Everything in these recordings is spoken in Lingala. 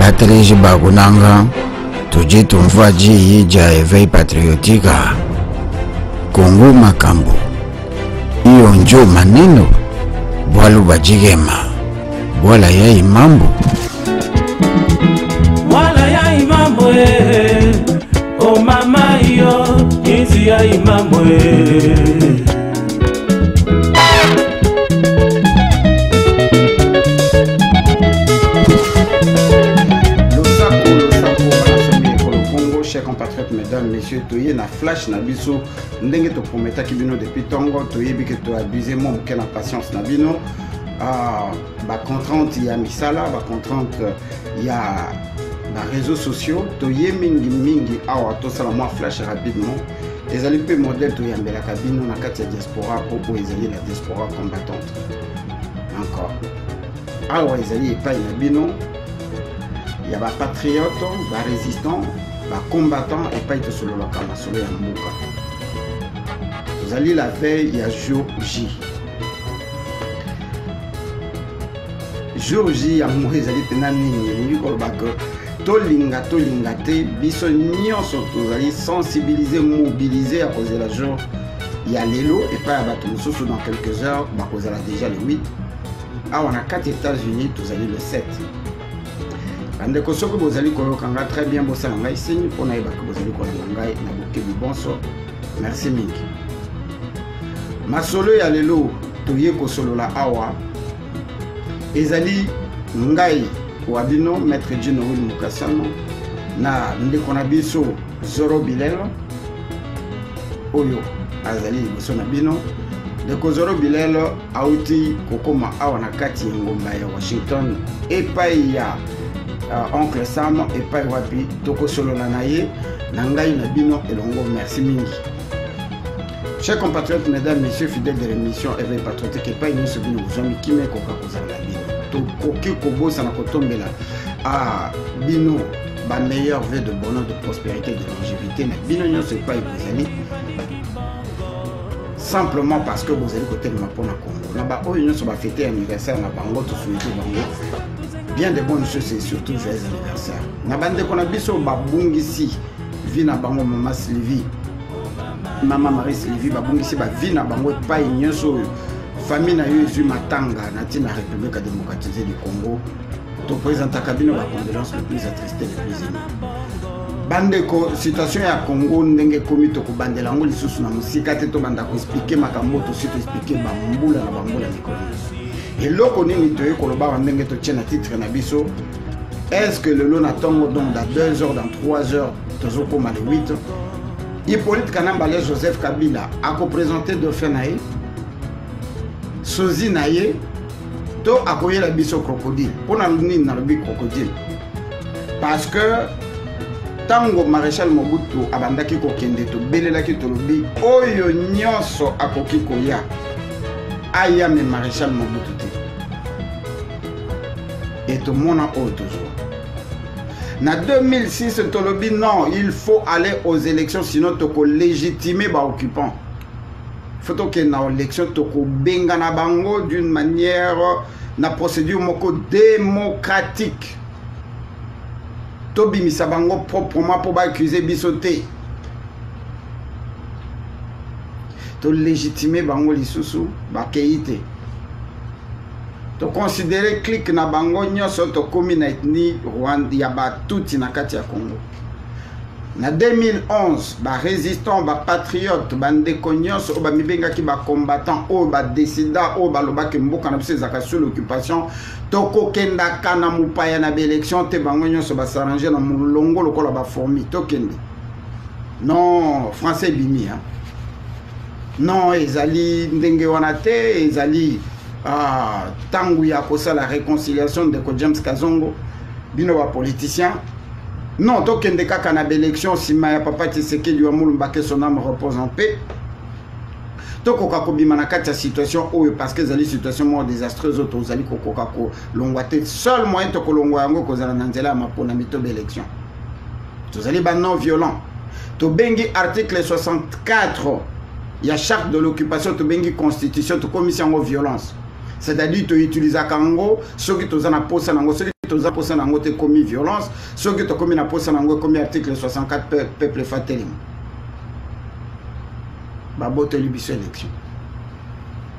Batereji bagunanga tuji tumvaji yija éveil patriotique Congo makambo iyo njo maneno bwalu bajigema bwala ya imambo o mama yo inzi ya imambo chers compatriotes, mesdames, messieurs, toye na flash na biso ndenge to prometa ki bino depuis tongo toye bi que to abuser mon que la patience na bino ba contrainte ya misala ba contrainte ya ba réseaux sociaux toye mingi awa to sala moi flash rapidement ezali pe modèle to yambela ka bino na kati ya diaspora pour ezali la diaspora combattante encore awa ezali epai na bino ya ba patriote ba résistant ba combattant et pas été solo la kama solo ya mbuka. Vous allez la veille ya jour J. Jour J ya mourir zali pena nini ko bako to linga te biso nyonso to zali sensibiliser mobiliser à cause de la jour ya lelo et pas ba mususu dans quelques heures ba cause la déjà le 8. Ah on a 4 États-Unis to zali le 7. Ande ko soko bozali ko kanga très bien bosala ngai signe pona yeba ko bozali ko ngai na bokebi bonso merci mingi masolo ya lelo toye ko solo la awa ezali ngai wabino maître General Mukasano na ndeko na biso Zoro Bilelo oyo azali biso na bino ndeko Zoro Bilelo auti kokoma awa na kati ya ngomba ya Washington epai ya oncle Sam et pas wapi toko solo na naye nangai na bino elongo merci mingi. Chers compatriotes, mesdames, messieurs, fidèles de l'émission Éveil Patriotique et pas une seconde vous avez qui me koka kozala bino to koki kobo sana kotombela bino ba meilleur vœu de bonheur, de prospérité, de longévité na bino nyonso pas vous allez simplement parce que vous allez côté de ma pona Congo na ba oyo nyonso ba fêter anniversaire na bango to souhaiter bango bien de bonnes choses et surtout joyeux anniversaire. Na bande kona biso babungisi vi na bango mama Sylvie, mama Marie Sylvie babungisi ba vi na bango pa nyonso famille na yo ezu matanga na tina République démocratique du Congo. To présente kabino ba condoléances le plus attristé le plus ému. Bande ko situation ya Congo ndenge komi to ko bandela ngo lisusu na musika te to banda ko expliquer makambo to sito expliquer ba mbula na bambola mikolo. Et l'autre nini toye koloba wandenge to tient titre na biso. Est-ce que le lot n'attend donc dans 2 heures, dans 3 heures, toujours comme à 8 Hippolyte Kanambale Joseph Kabila a représenté Dauphin Naye, Sozi Naye, to akoye la biso crocodile. Pour nini na lobi crocodile. Parce que tango maréchal Mobutu abandaki ko kende to belelaki to lobi oyo nyonso akoki koya. Aya me maréchal Mobutu te. Et tout le monde a toujours. En 2006, Tolobi, non, il faut aller aux élections, sinon tu peux légitimer les occupants. Il faut que dans l'élection, tu peux bengana bango d'une manière, na procédure démocratique. Tu peux bimisa bango proprement pour accuser bisoté. Tu légitimer bango lisusu, bakeite. To considérer clic na bango nyonso to komi na ethnie Rwanda ya ba tuti na kati ya Congo. Na 2011 ba résistant ba patriote bandeko nyonso ba mibenga ki ba combattant o ba décida o ba lobaki mboka na biso ezaka sur l'occupation to kokenda kana mupaya na ba élection te bango nyonso ba s'arranger na mulongo lokola ba formi to kende. Non, français bimi hein. Non, ezali ndenge wana te ezali tangu ya kosa la réconciliation de James Kazongo bino ba politicien non to kende kaka na élection sima ya papa Tshisekedi wa Mulumba son âme repose en paix to koka ko bima na kati ya situation oyo parce que zali situation mo désastreuse to zali ko koka ko longwate seul moyen to ko longwa yango ko zala na nzela mapona mito d'élection to zali ba non violent to bengi article 64 ya charte de l'occupation to bengi constitution to commission de violence. C'est-à-dire que tu utilises Kango, ceux qui te ont posé nango, ceux qui tous a posé nango te commis violence, ceux qui ont commis na posé nango commis article 64 peuple fateling. Babote libiso élection.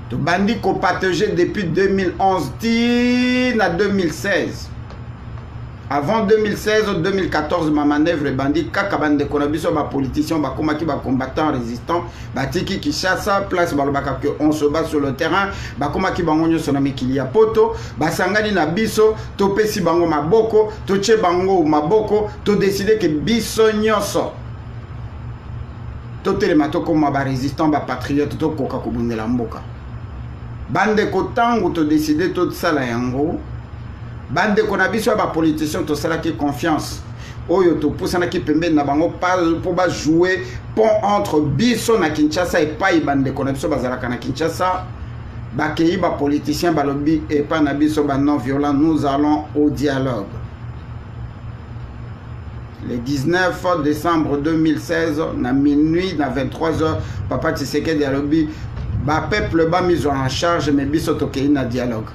To bandi ko partagé depuis 2011 à 2016. Avant 2016 ou 2014, ma manœuvre bandit, kaka bande konabiso ba politicien, ba komaki ba combattant résistant, ba tiki ki chassa place balobaka que on se bat sur le terrain, ba komaki bango nyo sonami kilia poto, ba sangani na biso, to pesi bango maboko, to che bango maboko, to décider que biso nyoso. To telemato koma ba résistant, ba patriote, to koka kubundela mboka. Bande kotango to décider to sala yango. Bande konabiso ba politicien to sala ki confiance. Oyo to poussana ki pembe na bango pour ba jouer pont entre biso na Kinshasa et pas bande konabiso bazalaka na Kinshasa. Ba kei ba politicien ba lobby et pas na biso ba non violent, nous allons au dialogue. Le 19 décembre 2016, na minuit, na 23h, Papa Tshisekedi a lobby ba peuple ba mis en charge mais biso to kei na dialogue.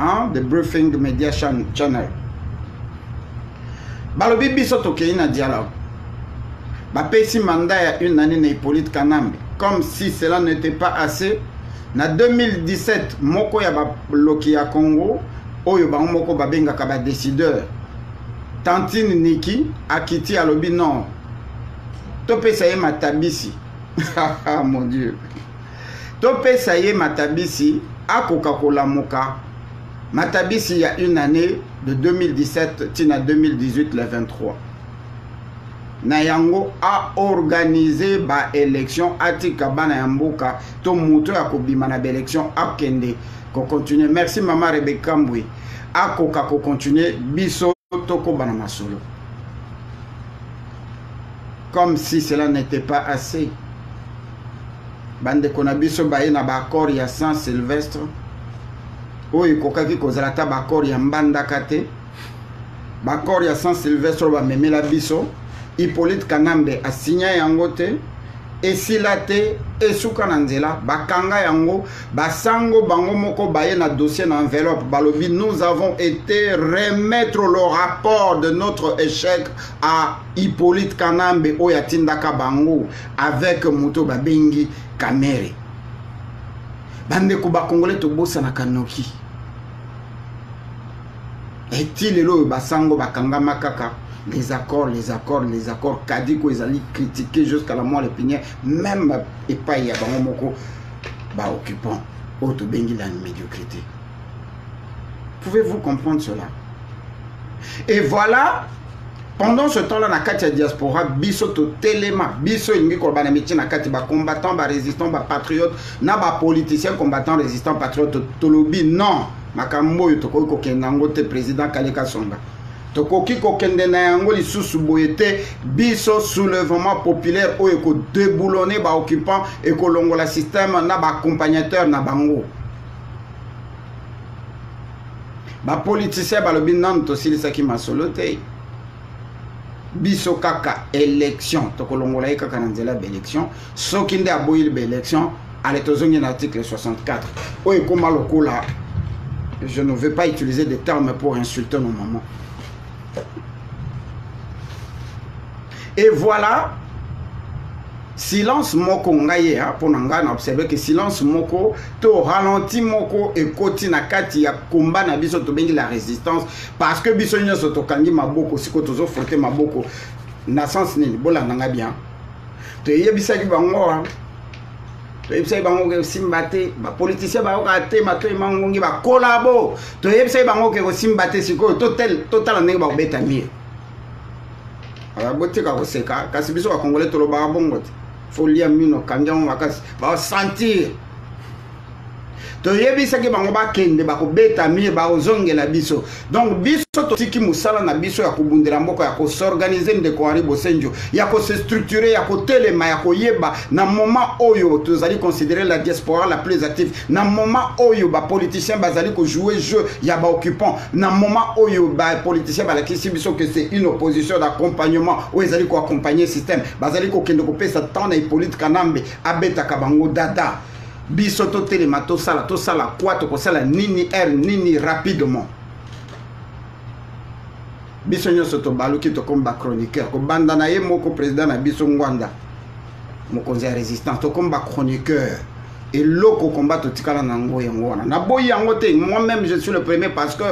Hein, the briefing media channel. Balobi biso tokei na dialogue. Ba pesi mandat ya une année na Hippolyte Kanambe. Comme si cela n'était pas assez. Na 2017, moko ya ba loki ya Congo, oyo ba moko ba benga ka ba décideur. Tantine Niki akiti alobi non. Topesa ye matabisi. Ah mon Dieu. Topesa ye matabisi akoka kolamuka. Matabisi il y a une année de 2017 tina 2018 le 23. Nayango a organisé ba élection atika bana yamboka to muto ya kobima na ba élection akende ko continuer. Merci maman Rebecca Mbui. Akoka ko continuer biso toko bana masolo. Comme si cela n'était pas assez. Bande konabiso baye na ba accord ya Saint-Sylvestre. Oyo kokaki kozalata bakor ya mbandaka te bakor ya Saint-Sylvestre ba memela biso Hippolyte Kanambe asigna yango te esila te esuka na nzela bakanga yango basango bango moko baye na dossier na enveloppe balobi nous avons été remettre le rapport de notre échec à Hippolyte Kanambe oyo atindaka bango avec moto babengi Kamere. Bande kuba congolais to bossa na kanoki. Est-il le basango bakanga makaka les accords kadiko ezali critiquer jusqu'à la moelle épinière même et pas ya bango moko ba occupant auto bengi la médiocrité. Pouvez-vous comprendre cela? Et voilà. Pendant ce temps-là, na kati ya diaspora, biso to telema, biso ingi ko bana métier na kati ba combattant, ba résistant, ba patriote, na ba politicien combattant, résistant, patriote, tolobi non. Makambo yo toko ko kendango te président Kaleka Songa. Toko ki ko kende na yango lisusu boyete biso soulèvement populaire oyo ko déboulonner ba occupant et ko longola système na ba accompagnateur na bango. Ba politicien ba lobi nan to silisaki masolo te. Biso kaka élection to kolongola kaka nanzela ba élection soki nde aboyili ba élection ale tozongi na article 64 oyo koma lokola je ne veux pas utiliser des termes pour insulter nos mamans. Et voilà silence moko ngaye pour nanga na observer que silence moko to ralenti moko et koti na kati ya combat na biso to bengi la résistance parce que biso nyoso to kangi maboko siko tozo frotter maboko na sens nini bola nanga bien to yebisa ki bango to yebisa bango ke simbate ba politicien ba ka te mato mangongi ba kolabo to yebisa bango ke simbate siko total ndenge ba beta mie ala botika ko seka kasi biso ba congolais to lo ba bongo faut lire mino kanjang makas ba sentir to yebisa ki bango ba kende ba ko beta mie ba ozongela biso donc biso to tiki musala na biso ya kubundira mboko ya ko s'organiser ndeko ari bosenjo ya ko se structurer ya ko telema ya ko yeba na moment oyo tozali considérer la diaspora la plus active na moment oyo ba politicien bazali ko jouer jeu ya ba occupant na moment oyo ba politicien ba la kisi biso que c'est une opposition d'accompagnement ou ezali ko accompagner système bazali ko kende ko pesa tant na Hippolyte Kanambe abeta kabango dada biso to telema to sala quoi to ko sala nini nini rapidement biso nyonso tobaluki tokomba chroniqueur kobanda na ye moko président na biso Ngwanda mokonzi ya résistance tokomba chroniqueur et loko combat totikala nango yango wana na boyi yango te. Moi-même je suis le premier parce que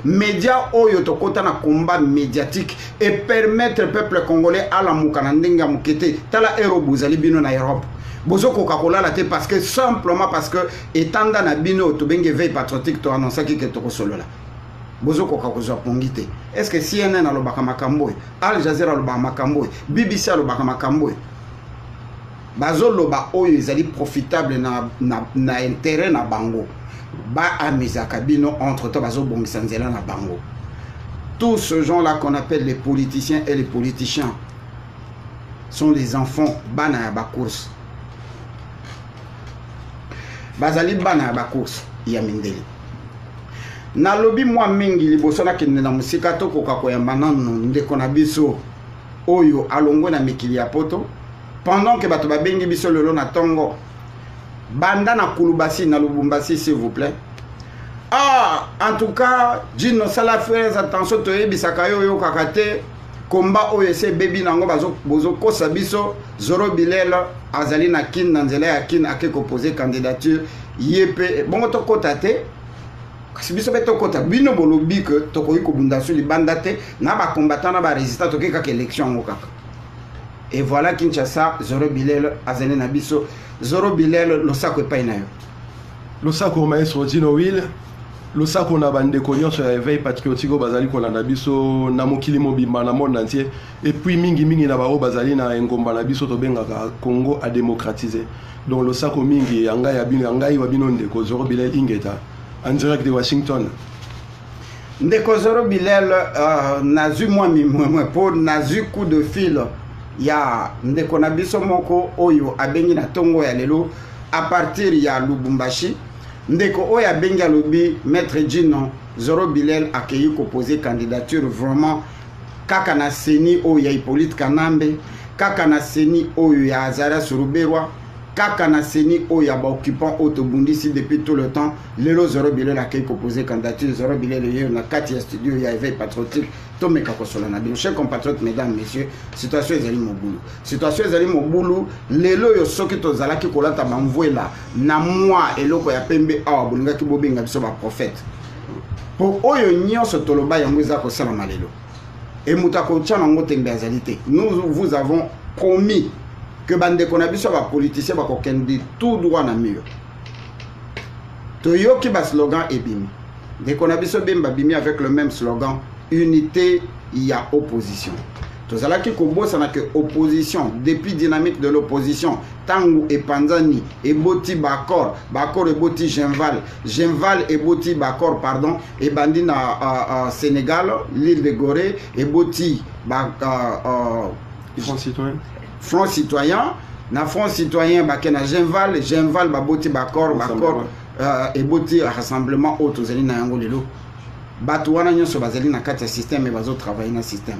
média oyo tokota na combat médiatique et permettre peuple congolais à la mukana ndenga mukete tala ero bozali bino na Europe bozo Coca-Cola la te parce que simplement parce que etanda na bino to benge veille patriotique to annoncer que to solola bozo Coca-Cola pongite. Est-ce que CNN alobaka makambo Al Jazeera alobaka makambo BBC alobaka makambo bazoloba oyo ezali profitable na intérêt na bango ba amizaka bino entre temps bazobongisa nzela na bango. Tous ce gens là qu'on appelle les politiciens et les politiciens sont des enfants bana ya ba course bazali bana ya ba course ya mindeli na lobi mwa mingi liboso na kende na musika to koka koyamba nanu ndeko na biso oyo alongwe na mikili ya poto pendant que bato babengi biso lelo na tongo banda na Kulubasi na Lubumbashi s'il vous plaît. En tout cas Dino sala faire attention to yebisaka yo kakate combat OEC baby nango bozo kosa biso Zoro Bilel azali na kin na nzela ya kin akeko poser candidature yepe bongo to kota te kasi biso beto kota bino bolobi que to koyi ko bunda sur libanda te na ba combattant na ba résistant to keka élection ngo kaka. Et voilà Kinshasa, Zoro Bilel, Azane Nabiso, Zoro Bilel, le sac pas inayo. Le sac au maestro Dino Will, le sac on a bandé cognon sur l'éveil patriotique au Bazali qu'on a Nabiso, Namokili Mobimba, na monde entier, et puis Mingi Nabaro Bazali na Ngomba Nabiso Tobenga Congo a démocratisé. Donc le sac au Mingi, Angai Abino, Angai Wabinonde, Zoro Bilel Ingeta, en direct de Washington. Ndeko Zoro Bilel, n'a eu moi, pour n'a eu coup de fil. Ya ndeko na biso moko oyo abengi na tongo ya lelo à partir ya Lubumbashi ndeko oyo abengi alobi maître Dino Zoro Bilel accueilli ko poser candidature vraiment kaka na seni oyo ya Hippolyte Kanambe kaka na seni oyo ya Azara Suruberwa kaka na seni oyo ya ba occupant autobundisi depuis tout le temps lelo Zoro Bilel accueilli ko poser candidature Zoro Bilel yo na kati ya studio ya éveil patriotique. Chers compatriotes, mesdames, messieurs, situation ezali mobulu. Situation ezali mobulu, lelo yo soki tozala ki kolata bamvuela na moi eloko ya pembe awa bolinga ki bobenga biso ba prophète. Po oyo nyonso toloba yango eza ko sala malelo. Et mutako tchana ngo tembe azalité. Nous vous avons promis que bande kona biso ba politicien ba kokende tout droit na mur. To yoki ba slogan ebimi. De kona biso bemba bimi avec le même slogan. Unité, il y a opposition. Tout ça là qui commence à que opposition, depuis dynamique de l'opposition, Tangu et Panzani, et Boti Bakor, Bakor et Boti Genval, Genval et Boti Bakor, pardon, et Bandine à Sénégal, l'île de Gorée, et Boti Front Citoyen. Front Citoyen, na Front Citoyen, Bakena Genval, Genval, Boti Bakor, Bakor, et Boti Rassemblement Auto, Zélina Yangolelo. Batouana nyoso bazali na kati ya système et bazo travailler na système.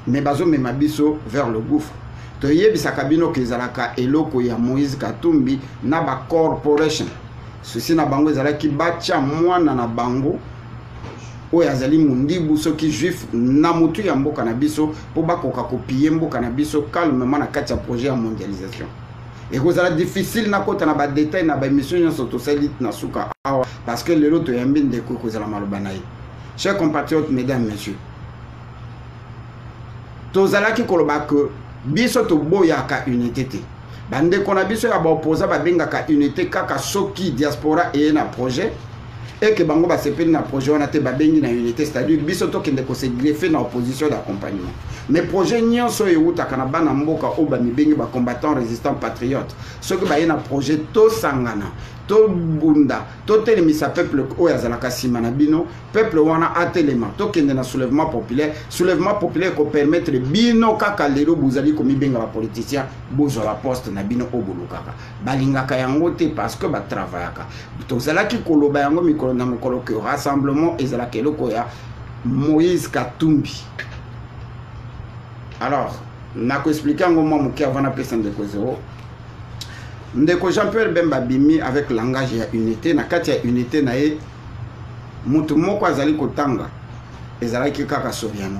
Mais bazo mema biso vers le gouffre. To yebisaka bino kezalaka eloko ya Moïse Katumbi na ba corporation. Ceci na bango ezalaki batia mwana na bango oyo azali mundibu soki juif na mutu ya mboka na biso po bakoka kopiye mboka na biso calmement na kati ya projet ya mondialisation. Et vous allez difficile na kota na ba détail na ba émission nyonso to sali na suka awa parce que le loto yambine de ko kozala malobana yi. Chers compatriotes, mesdames, messieurs, tozalaki koloba que biso to boyaka unité te. Bande kona biso ya ba opposa ba bengaka unité kaka soki diaspora et na projet et que bango ba sepeli na projet wana te ba bengi na unité, c'est-à-dire biso to kende ko se greffer na opposition d'accompagnement. Mais projet nyonso eutaka na bana mboka o ba mibengi ba combattants résistants patriotes. Ce que ba yena projet to sangana to bunda to telemisa peuple oyo azalaka sima na bino peuple wana atelema to kende na soulèvement populaire ko permettre bino kaka lelo bozali ko mibenga ba politiciens bozo la poste na bino obolukaka balingaka yango te parce que ba travaillaka to zalaki koloba yango mikolo na mikolo que rassemblement ezalaka eloko ya Moïse Katumbi. Alors nako expliquer ngo moi muki avant na pesa ndeko zéro. Ndeko Jean-Pierre Bemba bimi avec langage ya unité na kati ya unité na ye mutu moko azali kotanga ezalaki kaka Soriano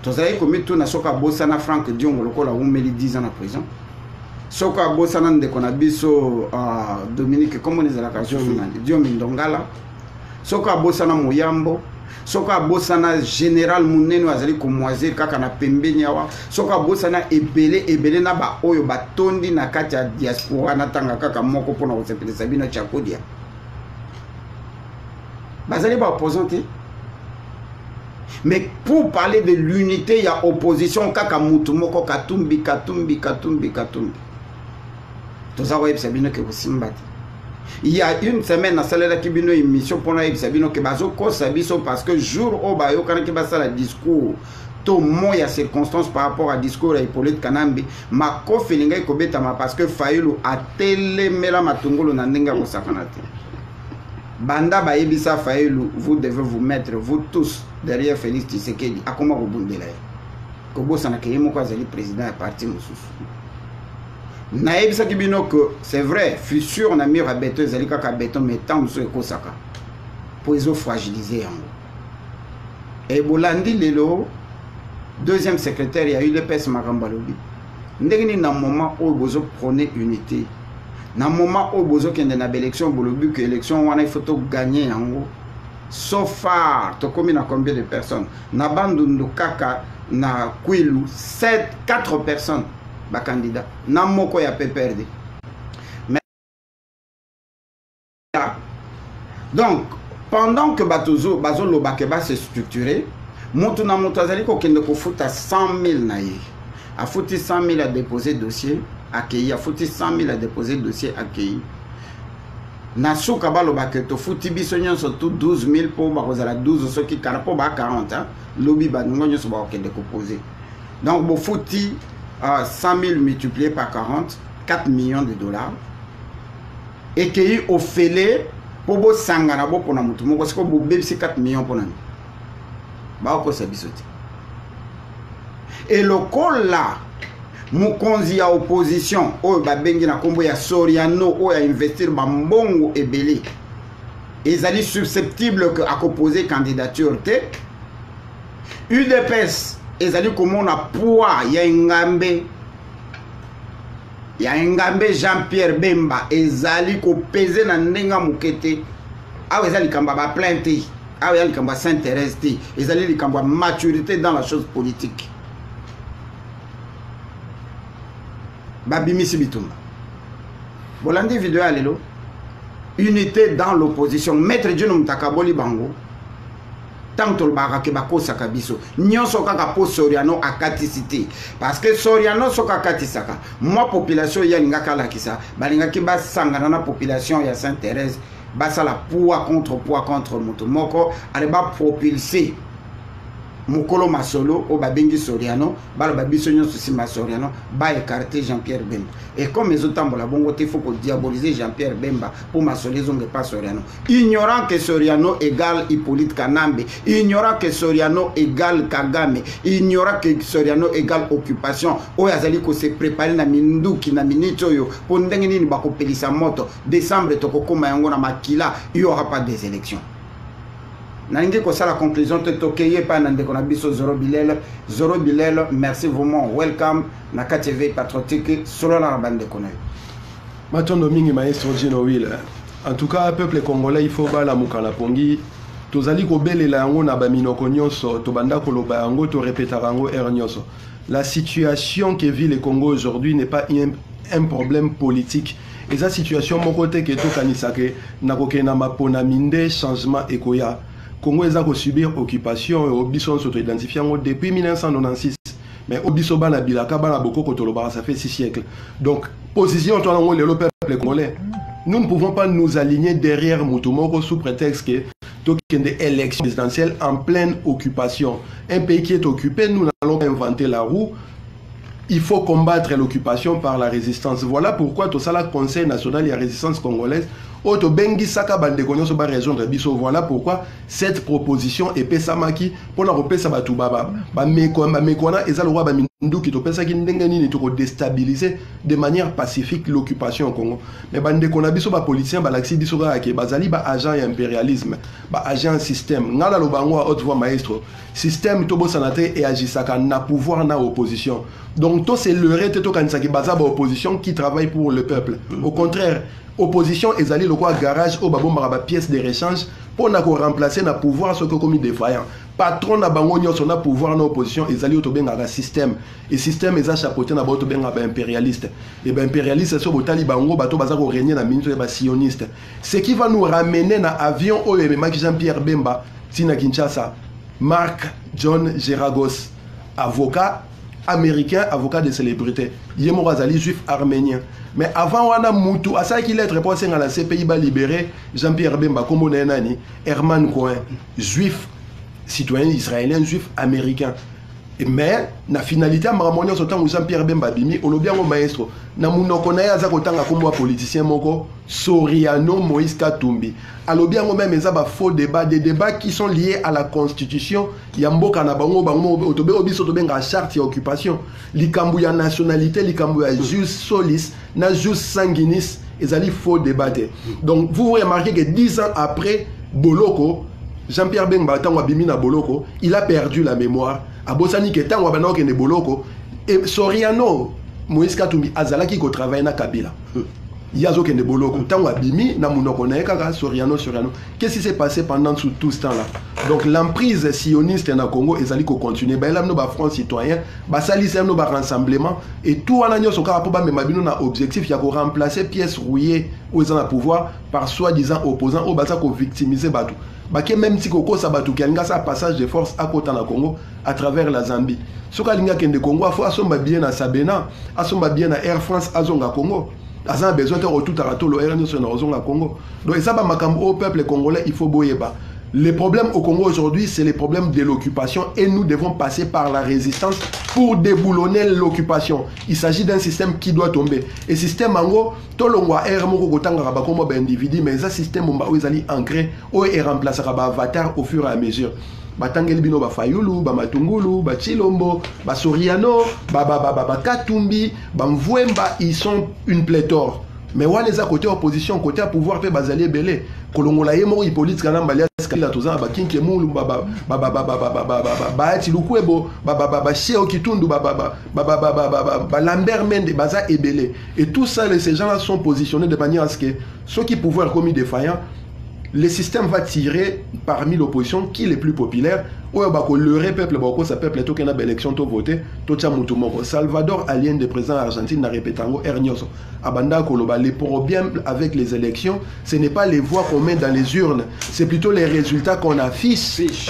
tozalaki komita na soka bosana Franck Diongo lokola umeli 10 ans na prison soka bosana ndeko na biso Dominique comment ezalaka Diomi Ndongala soka bosana Moyambo soka bosana général Munene azali komoiser kaka na pembeni awa soka bosana ebele na ba oyo batondi na kati ya diaspora na tanga kaka moko pona kosepelisa bino Chakodia bazali ba opposante. Mais pour parler de l'unité, il y a opposition kaka mutu moko katumbi. Tout ça ouais sabino ke simbati. Il y a une semaine na salela kibino émission pour na sabino ke bazo ko sabiso parce que jour au bayo kana ke basala discours to moya circonstance par rapport à discours à Hippolyte Kanambi ma ko felinga ko betama parce que Fayulu a telemela matungulu na ndinga ko sakanate. Banda ba ebisa Fayulu, vous devez vous mettre vous tous derrière Félix Tshisekedi akoma ko bundela ko bosana ke yemo ko azali président ya parti mususu na ebisa kibino que c'est vrai fissure na mur à béton ezali kaka béton mais tant mususu ko saka pour ils fragiliser yango et bolandi lelo deuxième secrétaire ya UDPS Makamba lobi ndengini na moment où bozo prôner unité na moment où bozo kende na élection bolobi que élection wana il faut to gagner yango so far to komi na combien de personnes na bandundu kaka na Kwilu 4 personnes ba candidat na moko ya PPRD mais donc pendant que batozo bazo lobake ba se structurer moto na moto azali ko kende ko futa 100,000 na ye a futi 100,000 à déposer dossier accueilli a futi 100,000 à déposer dossier accueilli na suka baloba ke to futi biso nyonso tout 12,000 pour bakozala 12 soki kana po ba 40 lobi ba nyonso ba okende ko poser donc bo futi 100,000 multiplié par 40 4 millions de dollars et que au fele pour bo sangana bo pona mutu moko siko bo bebisi 4 millions pona ba ko sabisoti et le col là mukonzi ya opposition oyo babengi na kombo ya Soriano oyo ya investir bambongo ebele ezali susceptible que akoposer candidature te UDPS ezali komona poids ya Ngambe Jean-Pierre Bemba ezali ko peser na ndenga mukete awa ezali kamba ba plainte awa ezali kamba s'intéresse ezali kamba maturité dans la chose politique. Babimisi Bitumba. Bolandi vidéo alelo. Unité dans l'opposition. Maître Djounou Mtakaboli Bango. Tant que le barake bako sakabiso. Nyon soka kapo Soriano akatisité. Parce que Soriano soka katisaka. Moi population ya ngaka la kisa. Balinga ki ba sangana na population ya Sainte-Thérèse. Basa la poids contre moto moko. Ale ba propulser. Mukolo Masolo au babengi Soriano balo babiso nyonso sima Soriano ba écarter Jean-Pierre Bemba et comme les autres la bongo il faut pour diaboliser Jean-Pierre Bemba pour masoler zonge pas Soriano ignorant que Soriano égale Hippolyte Kanambe ignorant que Soriano égale Kagame ignorant que Soriano égale occupation o yazali ko se préparer na minduki na minito yo pour ndenge nini ba ko pelisa moto décembre to kokoma yango na makila il y aura pas des élections. Nangi ko sala conclusion te tokeye pa nande ko na biso Zoro Bilel merci vraiment welcome na KTV patriotique solo la bande ko na Matondo mingi maestro Gino Will en tout cas peuple congolais il faut bala mukala pongi tozali ko belela yango na ba minoko nyonso to banda ko loba yango to répéter yango nyonso la situation que vit le Congo aujourd'hui n'est pas un problème politique et sa situation mon côté que to kanisake na ko kena mapona minde changement ekoya Congo est à subir occupation et Obiso s'auto-identifié depuis 1996. Mais Obiso bana bilaka bana boko kotoloba ça fait 6 siècles. Donc position toi le peuple congolais. Nous ne pouvons pas nous aligner derrière Mutumoko sous prétexte que des élections présidentielles en pleine occupation. Un pays qui est occupé, nous n'allons pas inventer la roue. Il faut combattre l'occupation par la résistance. Voilà pourquoi tout ça, le Conseil national et la résistance congolaise, Auto bengi saka bande konyoso ba rejoindre biso. Voilà pourquoi cette proposition est pesamaki pour na repesa batu baba. Ba mekona eza le roi ba mindu ki to pesa ki ndenge nini to déstabiliser de manière pacifique l'occupation au Congo. Mais bande kona biso ba politicien ba laxi biso ka ke bazali ba agent et impérialisme, ba agent système. Ngala lo bango a haute voix maestro. Système to bo sanate et agisaka na pouvoir na opposition. Donc to c'est le rete to kanisa ki baza ba opposition qui travaille pour le peuple. Au contraire, opposition ezali le quoi garage au babo maraba pièce de rechange pour na ko remplacer na pouvoir ce que comme défaillant. Patron na bango nyonso na pouvoir na opposition ezali to benga système et système eza chapeauté na bato benga ba impérialiste. Et ba impérialiste so botali bango bato baza ko régner na minute ba sioniste. Ce qui va nous ramener na avion au Maki Jean-Pierre Bemba tina Kinshasa. Marc John Geragos, avocat américain, avocat de célébrité. Yemo Razali, juif arménien. Mais avant wana mutu, à ça qu'il est répondu à la CPI ba libéré Jean-Pierre Bemba comme nani Herman Cohen, juif citoyen israélien, juif américain. Mais na finalité à Maramonio sotan Jean-Pierre Bemba bimi olobia ngo maestro na munoko na ya za kotanga kombo politicien moko Soriano Moïse Katumbi alobia ngo même ezaba faux débat, des débats qui sont liés à la constitution ya mboka na bango otobe obiso to benga charte ya occupation likambu ya nationalité likambu ya jus solis na jus sanguinis ezali faux débat. Donc vous remarquez que 10 ans après Boloko Jean-Pierre Bemba tangwa bimi na Boloko il a perdu la mémoire. Abosani ke tangwa bana ke ne Boloko et Soriano Moïse Katumbi azalaki ko travailler na Kabila. Yazo ke ne Boloko tangwa bimi na munoko na kaka Soriano. Qu'est-ce qui s'est passé pendant tout ce temps-là? Donc l'emprise sioniste na Congo ezali ko continuer. Ba elam no ba front citoyen, ba salisa no ba rassemblement et tout wana nyoso ka po ba memabino na objectif ya ko remplacer pièce rouillée aux en pouvoir par soi-disant opposants au baza ko victimiser batu. Baké même si koko sabatu kialinga sa passage de force à côté na Congo à travers la Zambie. Soka linga kende Congo afo asomba bien na Sabena, asomba bien na Air France azonga Congo. Azan besoin de retour à ratolo Air France na azonga Congo. Donc ça ba makambo au peuple congolais, il faut boyeba. Les problèmes au Congo aujourd'hui, c'est les problèmes de l'occupation et nous devons passer par la résistance pour déboulonner l'occupation. Il s'agit d'un système qui doit tomber. Et système en gros, tout le monde est comme un individu, mais ce système est ancré et remplacé par avatar au fur et à mesure. Batangeli bino ba Fayulu, ba Matungulu, ba Chilombo, ba Soriano, ba Katumbi, ba Mvwemba, ils sont une pléthore. Mais on les a côté opposition, côté à pouvoir faire bazali belé. Kolongola yemo Hippolyte Kanambalia skala toza ba Kinkemulu ba Tilukwebo ba Cheo Kitundu ba Lambert Mende baza ebelé. Et tout ça ces gens-là sont positionnés de manière à ce que ceux qui pouvoir commis défaillant, le système va tirer parmi l'opposition qui est le plus populaire. Le peuple, sa peuple, tout qu'il y a une élection, tout voté, tout ça, Salvador Allende, président argentin, n'a répété Ernioso. Abanda Koloba, les problèmes avec les élections, ce n'est pas les voix qu'on met dans les urnes, c'est plutôt les résultats qu'on affiche.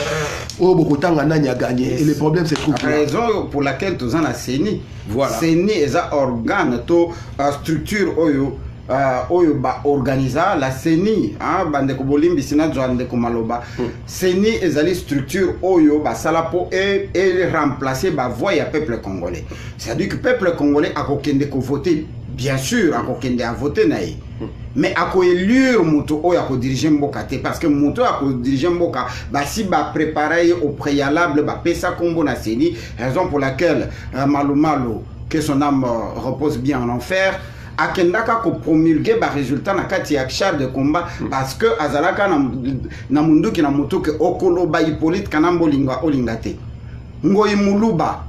Oh, beaucoup de temps, on a gagné. Et le problème, c'est trop. La raison pour laquelle tout ça, la CENI. Voilà. CENI est un organe, une structure, oyo ba organisa la CENI bande ko bolimbi sina joande ko maloba CENI ezali structure oyo ba sala po et remplacer ba voix ya peuple congolais. C'est-à-dire que peuple congolais a kokende ko voter, bien sûr a kokende a voter naï, mais a ko élire muto oyo a ko diriger mboka te, parce que muto a ko diriger mboka ba si ba préparer au préalable ba pesa kombo na CENI, raison pour laquelle Malo que son âme repose bien en enfer akendaka ko promulguer ba résultat na kati ya char de combat parce que azalaka na munduki na mutuke okolo ba Hippolyte Kanambolinga olingate Ngoyi Muluba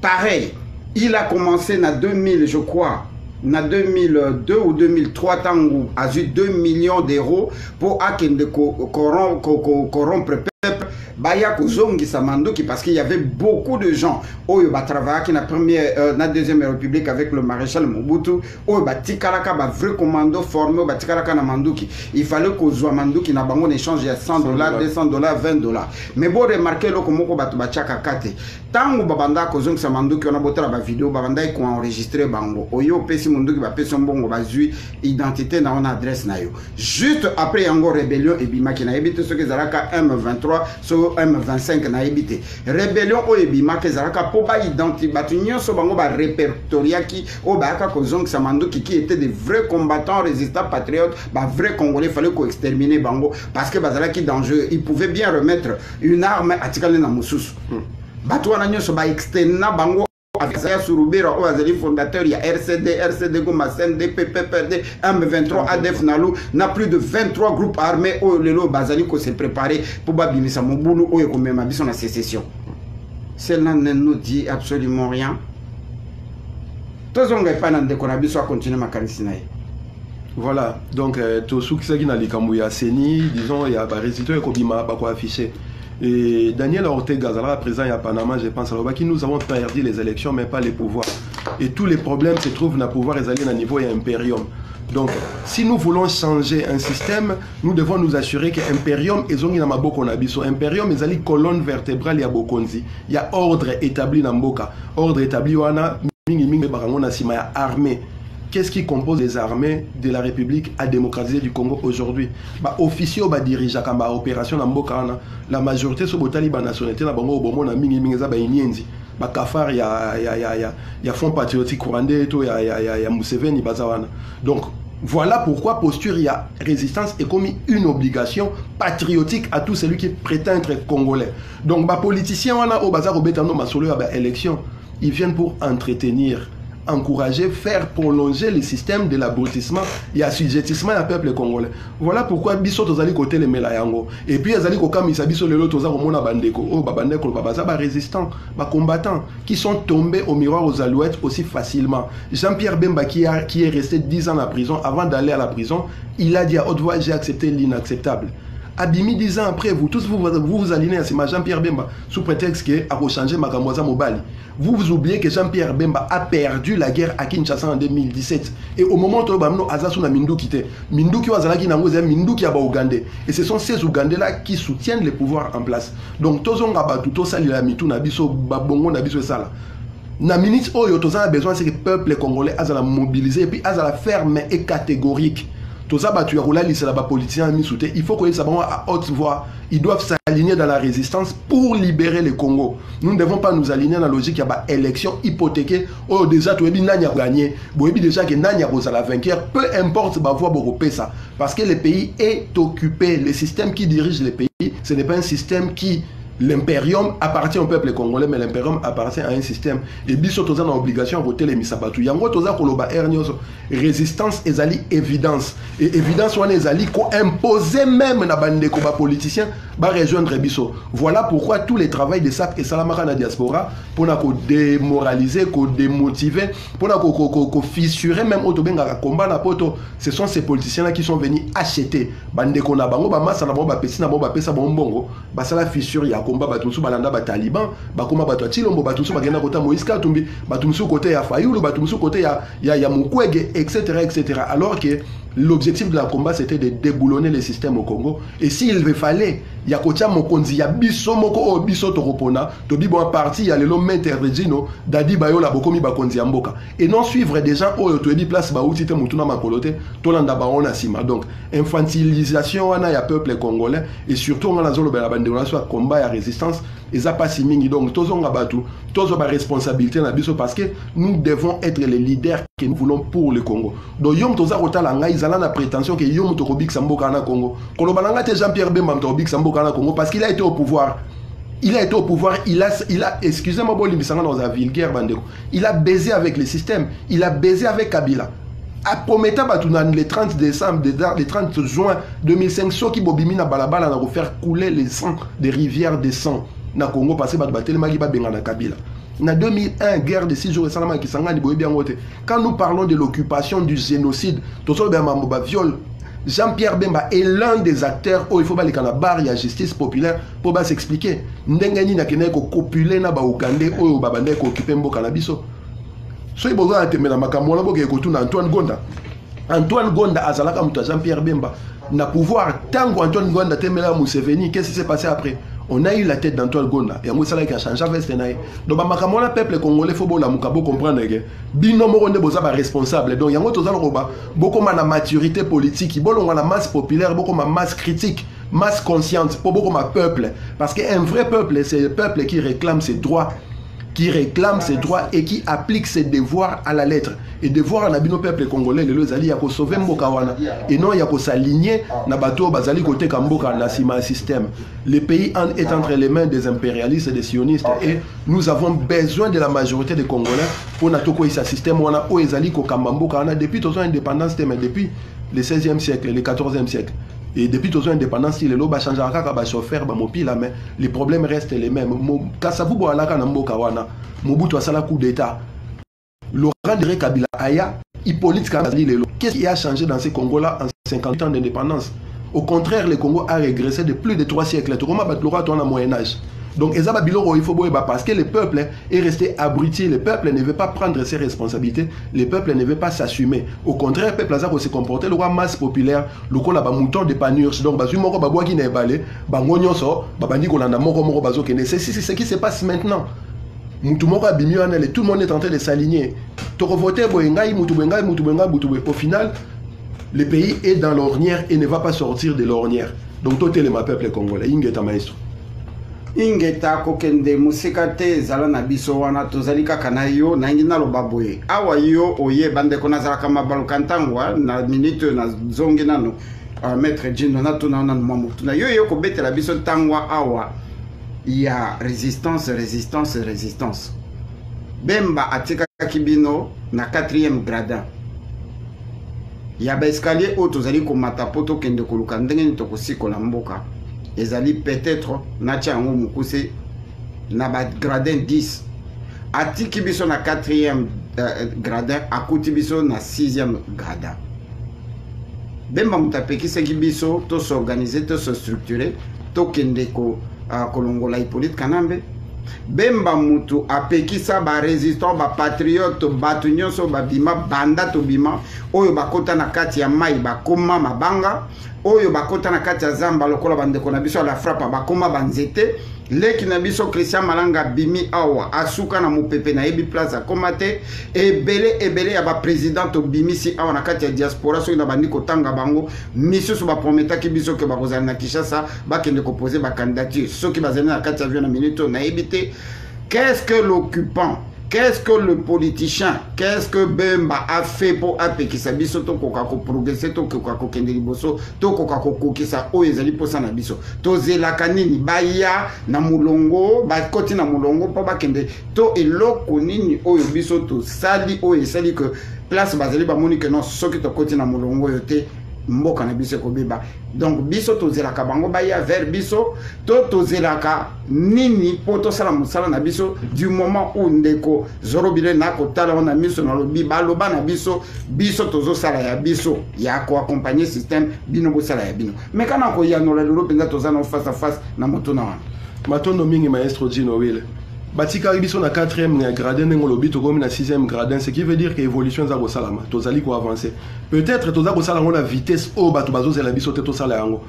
pareil, il a commencé na 2000 je crois na 2002 ou 2003 tango a eu 2 millions d'euros pour akende corrompre peuple baya kozongi samandoki, parce qu'il y avait beaucoup de gens oyo ba travailler na première na deuxième république avec le maréchal Mobutu oyo ba tikalaka ba vrai commando formé ba tikalaka na manduki, il fallait que zo manduki na bango échange ya $100 $200 $20. Mais bon remarquer loko moko ba ba chaka kate tango babanda kozongi samandoki on a botala ba vidéo babanda ko enregistrer bango oyo pesi munduki ba pesi mbongo ba zui identité na on adresse na yo juste après yango rébellion et bimaki na ebite ce que zalaka M23 so to M25 na ebité rébellion o ebima ke zalaka po ba identifier batu nyonso bango ba répertoriaki o ba ka kozong samandoki qui étaient des vrais combattants résistants patriotes ba vrais congolais fallait ko exterminer bango parce que bazalaki dangereux ils pouvaient bien remettre une arme à tikale na mususu batu wana nyonso ba exterminer bango avec Zaya Surubira ou Azali fondateur, il y a RCD Goma CND, PPPD, M23, ADF Nalou, n'a plus de 23 groupes armés où le lot Bazali s'est préparé pour Babimisa Moboulou ou Yekomema Bisson la sécession. Cela ne nous dit absolument rien. Tous on ne pas dans le Konabi soit continuer ma canisinaï. Voilà, donc tout ce qui est dans les Kamouya Seni, disons, il y a des résultats qui sont affichés. Et Daniel Ortega, présent à Panama, je pense, qui nous avons perdu les élections, mais pas les pouvoirs. Et tous les problèmes se trouvent dans le pouvoir et à niveau et impérium. Donc, si nous voulons changer un système, nous devons nous assurer que l'impérium est dans Maboko Nabiso. Impérium est une colonne vertébrale à Bokonzi. Il y a ordre établi dans Mboka. Ordre établi, on a armée. Qu'est-ce qui compose les armées de la République à démocratiser du Congo aujourd'hui? Officier ba dirige kamba opération na mboka la majorité so botali ba nationalité na bango bomo na mingi za ba inyenzi ba kafar ya Front Patriotique Rwandais to ya Museveni bazawana. Donc voilà pourquoi posture il y a résistance est comme une obligation patriotique à tout celui qui prétend être congolais. Donc ba politiciens wana o bazaro betano masolo ya ba élection, ils viennent pour entretenir, encourager, faire prolonger le système de l'abrutissement et assujettissement du peuple congolais. Voilà pourquoi biso tozali côté les melayango. Et puis azali ko kamisa biso lelo tozako mona bandeko o babandeko babaza ba résistants, ba combattants qui sont tombés au miroir aux alouettes aussi facilement. Jean-Pierre Bemba qui est resté 10 ans en prison, avant d'aller à la prison, il a dit à haute voix j'ai accepté l'inacceptable. Abimi 10 ans après, vous tous vous alignez à ce Jean-Pierre Bemba sous prétexte qu'il a changé Makamwaza Mobali. Vous oubliez que Jean-Pierre Bemba a perdu la guerre à Kinshasa en 2017. Et au moment où Bamno Azasuna Minduki était, Minduki Wazalaki Nangoze, Minduki Aba Ougandais. Et ce sont ces Ougandais-là qui soutiennent les pouvoirs en place. Donc, Tozon Abatu, Tosali Lamitou, Nabiso, Babongo, Nabiso Sala. Na minute où Tozan a besoin, c'est que le peuple congolais a mobilisé et puis a la ferme et catégorique. Il faut que les savants à haute voix, ils doivent s'aligner dans la résistance pour libérer le Congo. Nous ne devons pas nous aligner dans la logique qu'il y a élection hypothéquée. Oh, déjà, tu as gagné. Déjà, que Nanya la vainqueur, peu importe, ça. Parce que le pays est occupé. Le système qui dirige le pays, ce n'est pas un système qui. L'impérium appartient au peuple congolais, mais l'impérium appartient à un système. Et biso toza na obligation à voter les misabatu. Yango toza koloba ernyos résistance ezali évidence. Et évidence wana ezali ko imposer même na bande ko ba politiciens ba rejoindre biso. Voilà pourquoi tous les travaux de SAP et Salamaka na diaspora pour na ko démoraliser, ko démotiver, pour na ko fissurer même autobenga combat na poto. Ce sont ces politiciens là qui sont venus acheter bande ko na bango ba massa na bango ba pesi na bango ba pesa bongo ba sala fissure ya combat batusu balanda ba taliban ba koma batu chilombo batusu bagenda kota Moïse Katumbi batusu côté ya Fayulu batusu côté ya Mukwege etc. alors que l'objectif de la combat c'était de déboulonner le système au Congo. Et s'il fallait yakocha mokonzi ya biso moko o biso toropona to bi bon parti ya lelo maître Regino dadi bayola bokomi bakonzi ya mboka et non suivre des gens o to di place ba outi te mutuna makolote to landa ba ona sima. Donc infantilisation wana ya peuple congolais et surtout on a zolo ba bande on soit combat ya résistance et ça pas si mingi. Donc tozo ngabatu tozo ba responsabilité na biso parce que nous devons être les leaders que nous voulons pour le Congo. Donc yom toza kotala ngai zala na prétention que yom to kobik samboka na Congo koloba nga te Jean-Pierre Bemba to kobik samboka na Congo parce qu'il a été au pouvoir. Il a été au pouvoir, il a excusez-moi, il a baisé avec le système, il a baisé avec Kabila. À Prometa, le 30 décembre, le 30 juin 2005, ceux qui bobimi na balabala na faire couler les sangs des rivières de sang na Congo parce que na Kabila. En 2001, guerre de 6 jours, quand nous parlons de l'occupation du génocide, viol, Jean-Pierre Bemba est l'un des acteurs où il faut que la barre y a justice populaire pour s'expliquer. Ndengani na kene ko copuler na ba Ougandais ou babande ko occuper mboka na biso. So ibozo na temela makambo na boke ko tuna Antoine Gonda. Antoine Gonda azalaka muta Jean-Pierre Bemba na pouvoir tango Antoine Gonda temela Museveni. Qu'est-ce qui s'est passé après? On a eu la tête d'Antoine Gonda et on a changé veste naï. Donc makambo na peuple congolais faut la mukabo comprendre que bino mo ne boza ba responsable. Donc yango tozalo roba beaucoup na maturité politique, bolonga na masse populaire, beaucoup ma masse critique. masse consciente pour beaucoup de peuple. Parce qu'un vrai peuple, c'est le peuple qui réclame ses droits. Et qui applique ses devoirs à la lettre. Et devoir na bino peuple congolais, le zali ya ko sauver mboka wana. Et non ya ko s'aligner na bato bazali côté kamboka na sima système. Le pays est entre les mains des impérialistes et des sionistes. Et nous avons besoin de la majorité des Congolais pour na toko isa système wana o ezali ko kamboka wana depuis toute indépendance mais depuis le 16e siècle, le 14e siècle. Et depuis toute indépendance, il est là, change à chauffeur, mais les problèmes restent les mêmes. Kasavu boalaka na mboka wana, Mobutu asala coup d'état. Laurent Désiré Kabila aya, Hippolyte Kazali lelo. Qu'est-ce qui a changé dans ces Congo-là en 50 ans d'indépendance? Au contraire, le Congo a régressé de plus de 3 siècles. Tout le monde a un Moyen Âge. Donc, il faut parce que le peuple est resté abruti, le peuple ne veut pas prendre ses responsabilités, le peuple ne veut pas s'assumer. Au contraire, le peuple a se comporté, le roi masse populaire, le roi a mouton de panurge, donc c'est ce qui se passe maintenant. Tout le monde est en train de s'aligner. Au final, le pays est dans l'ornière et ne va pas sortir de l'ornière. Donc, tout est le peuple congolais. Maestro. Ingeta kokende musika te zala na biso wana tozali kaka na yo na ngina loba boye awa yo oye bande ko nazala kama baluka ntangwa na minute na zongi nano maître Djindo na tuna na mamutu na yo ko betela biso ntangwa awa ya résistance Bemba atika kibino na 4e gradin ya ba escalier o tozali ko mata poto kende koluka ndenge ni tokosiko na mboka ezali peut-être natia yango mukuse na ba gradin 10 atiki biso na 4e gradin akuti biso na 6e gradin. Bemba mutapekisaki biso to s'organiser to se structurer to kende ko kolongola Hippolyte Kanambe. Bemba mutu apekisa ba résistant ba patriote batu nyonso ba bima banda to bima oyo bakota na kati ya mai bakoma mabanga oyo bakota na kati ya zamba lokola bandeko na biso la frappe bakoma banzete leki na biso Christian Malanga bimi awa asuka na mupepe na yebi plaza komate ebele ya ba président to bimisi awa na kati ya diaspora so na bandiko tanga bango misusu ba prometa ki biso ke bakozana na Kinshasa bakende ko poser ba candidature soki bazana na kati ya avion na minute na yebite. Qu'est-ce que l'occupant, qu'est-ce que le politicien, qu'est-ce que Bemba a fait pour apekisa biso to koka ko progresser to koka ko kende liboso to koka ko kokisa o ezali posa na biso to zelaka nini baya na mulongo ba koti na mulongo po bakende to eloko nini oyo biso to sali o esali que place bazali ba moni que non soki to koti na mulongo yote mboka na biso ko beba. Donc biso to zelaka bango baya vers biso to zelaka nini poto sala musala na biso du moment où ndeko zorobile na ko tala na miso na lobi baloba na biso tozo sala ya biso ya ko accompagner système bino bo sala ya bino mais kana ko ya no la lelo penza toza na face à face na moto na wana matondo mingi maestro Dino Will batika biso na 4e gradin ngo lobi to comme na 6e gradin, ce qui veut dire que évolution za ko salama tozali ko avancer peut-être toza ko sala ngona vitesse o bato bazo zela biso te to sala yango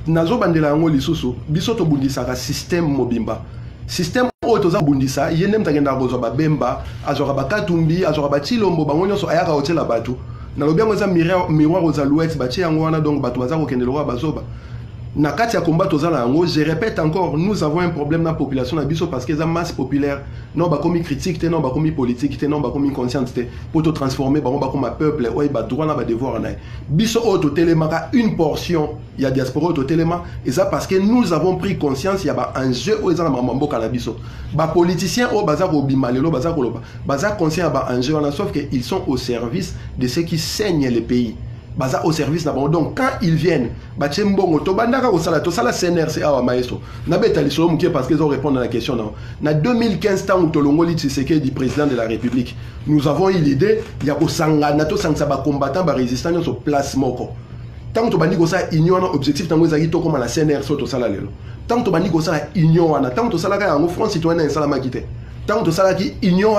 nazo bandela yango lisusu biso to bundisa ka système mobimba système o toza bundisa yene mtagenda ko ba Bemba azora ba Katumbi azora ba Chilombo bango nyonso ayaka hotela bato na lobi yango za miroir aux alouettes ba yango wana donc bato baza ko kendelo wa bazoba na kati ya combat tozala yango. Je répète encore, nous avons un problème dans la population na biso parce que la masse populaire non ba komi critique te non ba komi politique te non ba komi conscience te pour te transformer ba comme un peuple ouais ba droit na ba devoir na biso auto télémaka une portion il y a diaspora auto téléma et ça parce que nous avons pris conscience il y a ba enjeu au ezana mambo kana biso ba politiciens au bazar ko bimalelo bazar ko loba bazar conscient ba enjeu on a sauf que ils sont au service de ceux qui saignent le pays. Baza au service là-bas. Donc quand ils viennent, Bachembongo, Tobandaka au salato, ça la CNRC à maestro. Nabeta l'islam parce qu'ils ont répondu à la question. Na 2015 temps où Tolongoli Tshisekedi dit président de la République, nous avons eu l'idée, il y a au Sanga, Nato Sangsaba combattant, ba résistant sur place moko. Tant que tu as union objectif, tant que tu as comme la CNRC au salalelo. Tant que tu as union, tant que tu as un front citoyen en salamakité. Tant que tu as union,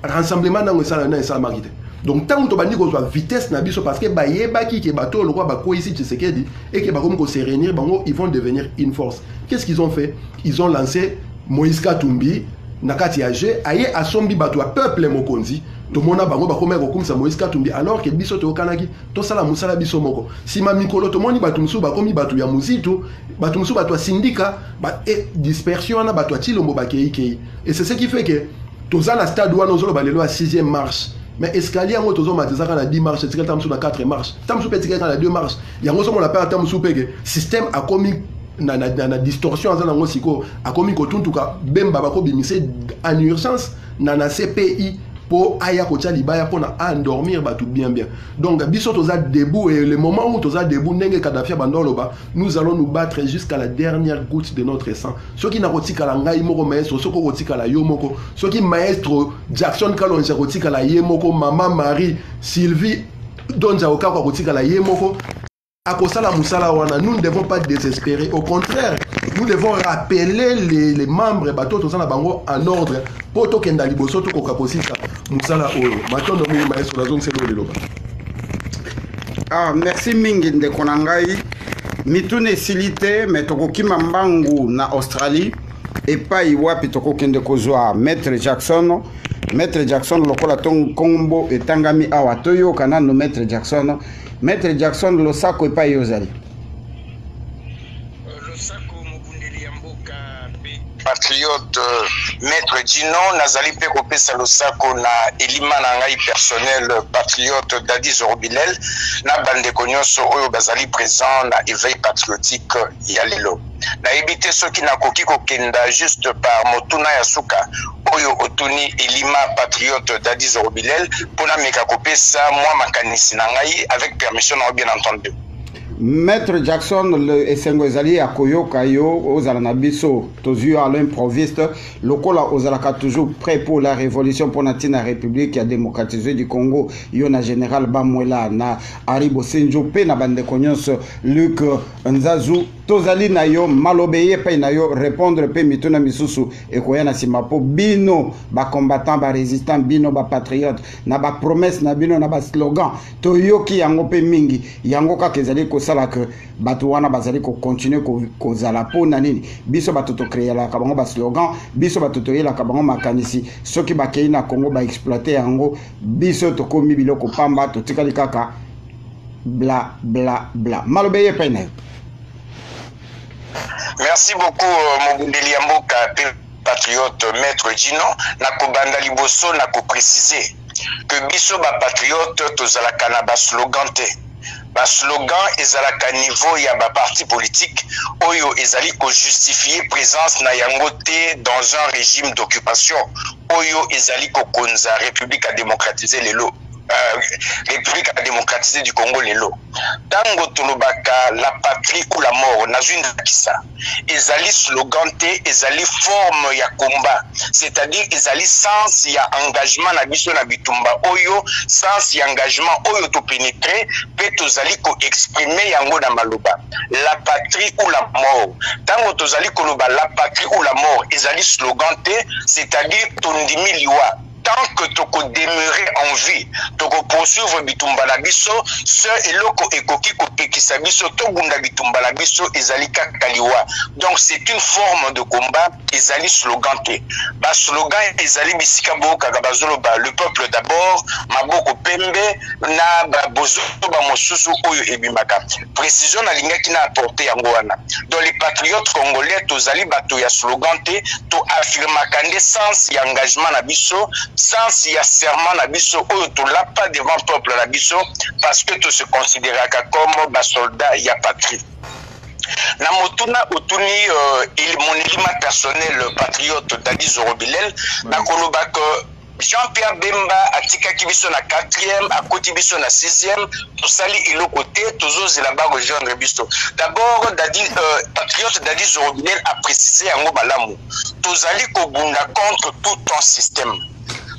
rassemblement dans le salamakité. Donc tant que tu as une vitesse na biso parce que bayeba ki bato le roi bako ici Tshisekedi et que bakom ko se réunir bango ils vont devenir une force. Qu'est-ce qu'ils ont fait? Ils ont lancé Moïse Katumbi nakati ya je aye asombi bato ya peuple mokonzi tomona bango bakoma kokumisa Moïse Katumbi alors que biso tokanaki tosala musala biso moko sima mikolo tomoni bato musu bakomi bato ya muzitu bato musu bato ya sindika et dispersion na bato ya Chilombo bakei et c'est ce qui fait que toza na stade wana ozolo balelo à 6e marche mais escalier yango tozo matizaka na 10 marches tikala tamsu na 4 marches tamsu pe tikala na 2 marches yango somo na pa tamsu pe que système a commis na distorsion azana ngo siko akomi kotuntuka bemba bako bimise en urgence na CPI pour aya kotia libaya pour na endormir batu bien. Donc biso toza debout et le moment où toza debout ndenge Kadhafi bandoloba nous allons nous battre jusqu'à la dernière goutte de notre sang. Ceux qui na kotika la ngai moko maestro soko kotika la yo moko ceux qui maestro Jackson Kalonji kotika la ye moko maman Marie Sylvie Donja okako kotika la ye moko akosala musala wana. Nous ne devons pas désespérer, au contraire nous devons rappeler les membres bateau toza na bango en ordre poto kenda liboso to kokakosika musala oyo matondo mi maestro la zone selo leloba. Merci mingi ndeko na ngai mitune silite mais tokokima mbangu na Australie epai wapi tokokende kozwa Maître Jackson lokola ton kombo etangami awa toyo kana no Maître Jackson losako epai yozali patriote Maître Dino nazali pe kopesa losako na elima na ngai personnel patriote Dadi Zorobilel na bandeko nyonso oyo bazali présent na éveil patriotique ya lelo na ebite soki nakoki kokenda juste par motuna ya suka oyo otuni elima patriote Dadi Zorobilel pona meka kopesa mwa makanisi na ngai avec permission na bien entendu. Maître Jackson, le esengo ezali akoyoka yo ozala na biso tozio à l'improviste lokola ozalaka toujours prêt pour la révolution pour la République ya démocratisée du Congo yo na général Bamwela na Aribo Senjo pe na bandeko nyonso Luc Nzazu tozali na yo malobeye pe na yo répondre pe mituna misusu ekoya na simapo bino ba combattant ba résistant bino ba patriote na ba promesse na bino na ba slogan toyoki yango pe mingi yango kaka ezali ko sala que bato wana bazali ko continuer ko zala pona nini biso bato to créer la kabango ba slogan biso bato to yela kabango makanisi soki ba kei na Congo ba exploiter yango biso to komi biloko pamba to tikali kaka bla bla bla malobeye pe na. Merci beaucoup Mobundeli Yamboka patriote Maître Dino na kobanda liboso na ko préciser que biso ba patriote tozalaka na ba slogan te. Ba slogan ezalaka niveau ya ba parti politique oyo ezali ko justifier présence na yango te dans un régime d'occupation oyo ezali ko konza République démocratisée lelo République démocratisée du Congo lelo tango tolobaka la patrie ou la mort nazwinda kisa ezali slogan te ezali forme ya combat c'est-à-dire ezali sens ya engagement na biso na bitumba oyo sens ya engagement oyo to pénétrer pe tozali ko exprimer yango na maloba la patrie ou la mort tango tozali koloba la patrie ou la mort ezali slogan te c'est-à-dire tondimi liwa tant que toko demeurer en vie toko poursuivre bitumba la biso ce eloko ekoki kopekisa biso to bunda bitumba la biso ezali kakaliwa. Donc c'est une forme de combat ezali slogan te ba slogan ezali bisika boka kabazolo ba le peuple d'abord maboko pembe na ba bozo ba mosusu oyo ebimaka précision na linga ki na apporter yango wana. Dans les patriotes congolais tozali bato ya slogan te to affirmaka sens ya engagement na biso sans y a serment la biso ou to l'a pas devant peuple la biso parce que tu se considérais comme ba soldat ya patrie. Na motuna otuni mon éliment personnel patriote Dadi Zorobilel na koloba que Jean-Pierre Bemba atika kibiso na 4e akoti biso na 6e tosali eloko te tozoze la ba rejoindre biso. D'abord Dadi patriote Dadi Zorobilel a précisé yango malamu tozali ko bunda contre tout un système.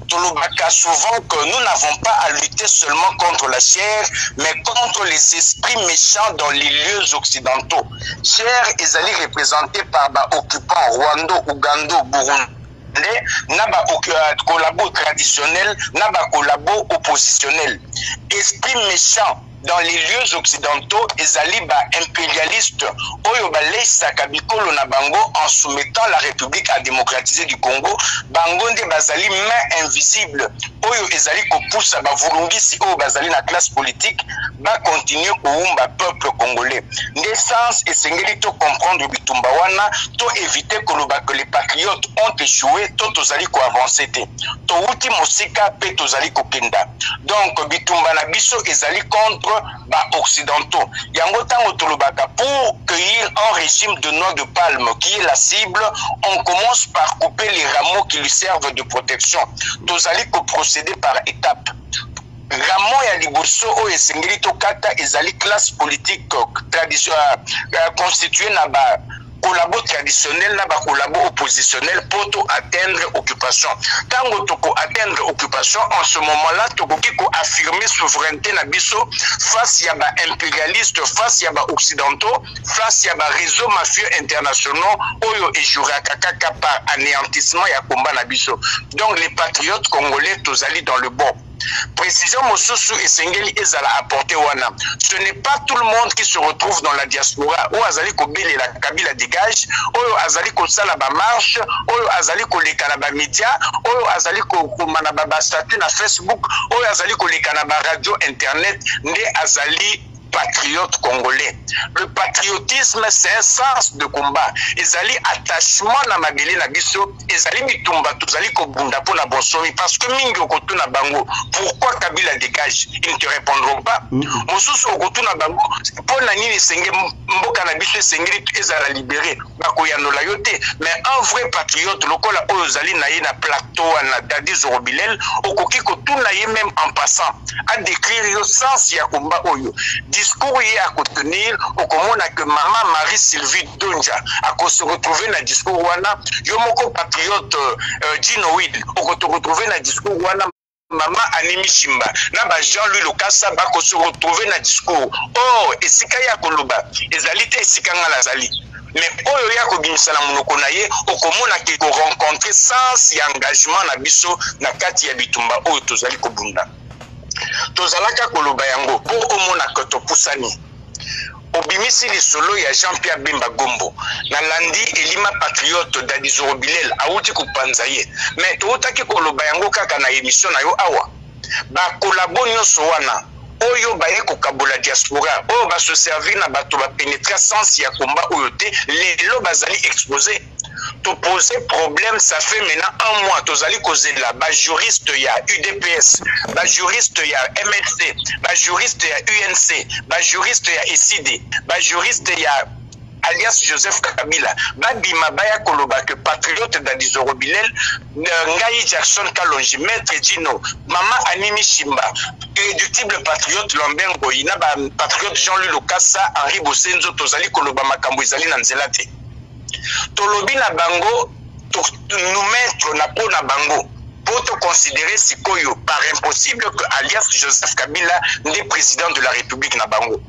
Tolobaka souvent que nous n'avons pas à lutter seulement contre la chair, mais contre les esprits méchants dans les lieux occidentaux. Chair ezali représenté par ba occupants Rwanda, Ouganda, Burundi. Naba collabo traditionnel, naba collabo oppositionnel. Esprit méchant dans les lieux occidentaux ezali ba impérialiste oyo baleisaka bikolo na bango en soumettant la République à démocratiser du Congo bango nde bazali main invisible oyo ezali kopusa bavulungisi oyo bazali na classe politique ba continuer koumba peuple congolais nde sens esengeli to comprendre bitumba wana to éviter que les patriotes ont échoué to tozali ko avancer te to uti mosika pe tozali kokenda donc bitumba na biso ezali contre ba occidentaux yango tango tolobaka pour cueillir un régime de noix de palme qui est la cible on commence par couper les rameaux qui lui servent de protection tozali ko procéder par étapes rameau ya liboso oyo esengeli tokata ezali classe politique traditionnelle constituée na ba collabo traditionnel na ba collabo oppositionnel pour atteindre occupation. Tango toko atteindre occupation en ce moment-là toko kiko affirmer souveraineté na biso face ya ba impérialiste, face ya ba occidentaux, face ya ba réseaux mafieux internationaux oyo ejura kaka par anéantissement ya combat na biso. Donc les patriotes congolais tozali dans le bon. Précision mosusu esengeli ezala apporté wana. Ce n'est pas tout le monde qui se retrouve dans la diaspora ou azali ko bele la Kabila dégage, oyo azali ko sala ba marche, oyo azali ko leka na ba média, oyo azali ko komana ba statut na Facebook, oyo azali ko leka na ba radio internet, nde azali patriote congolais. Le patriotisme c'est un sens de combat. Ezali attachement na mabele na biso, ezali bitumba tozali ko bunda pour la bonsomi parce que mingi okotu na bango. Pourquoi Kabila dégage? Ils ne te répondront pas. Mosusu okotu na bango pour na nini senge mboka na biso sengeli ezala libéré bakoyanola yote. Mais un vrai patriote lokola oyo ezali na ye na plateau na Dadi Zorobilel okoki ko tuna ye même en passant à décrire yo sens ya combat oyo. Discours hier à contenir au commun que maman Marie-Sylvie Donja a se retrouver dans le discours wana yomoko patriote Dinoïd au se retrouver dans le discours wana maman Animi Shimba na ba Jean-Louis Lokassa ba se retrouver dans le discours oh esika ya koloba ezalite esika ngala zali mais oyo ya ko bimisala monoko na ye okomona ke ko rencontrer sans engagement na biso na kati ya bitumba oyo tozali ko bunda tozalaka koloba yango po omona ko topusani obimisi lisolo ya Jean-Pierre Bemba Gombo na landi elima patriote Dadi Zorobilel auti kupanza ye mais tootaki koloba yango kaka na émission na yo awa ba kolabo nyonso wana oyo baye kokabola diaspora oyo ba se servir na bato ba pénétrer sans ya combat oyo te lelo bazali exposé to poser problème ça fait maintenant un mois tozali kozela ba juriste ya UDPS ba juriste ya MLC ba juriste ya UNC ba juriste ya SID ba juriste ya alias Joseph Kabila babima baya koloba que patriote Dadi Zorobilel Ngai Jackson Kalonji Maître Dino Mama Animi Shimba irréductible patriote Lambert Goyina ba patriote Jean-Louis Lokassa Henri Bosenzo tozali koloba makambo ezali na nzela te tolobi na bango nous mettre na po na bango pour te considérer sikoyo par impossible que alias Joseph Kabila n'est président de la République na bango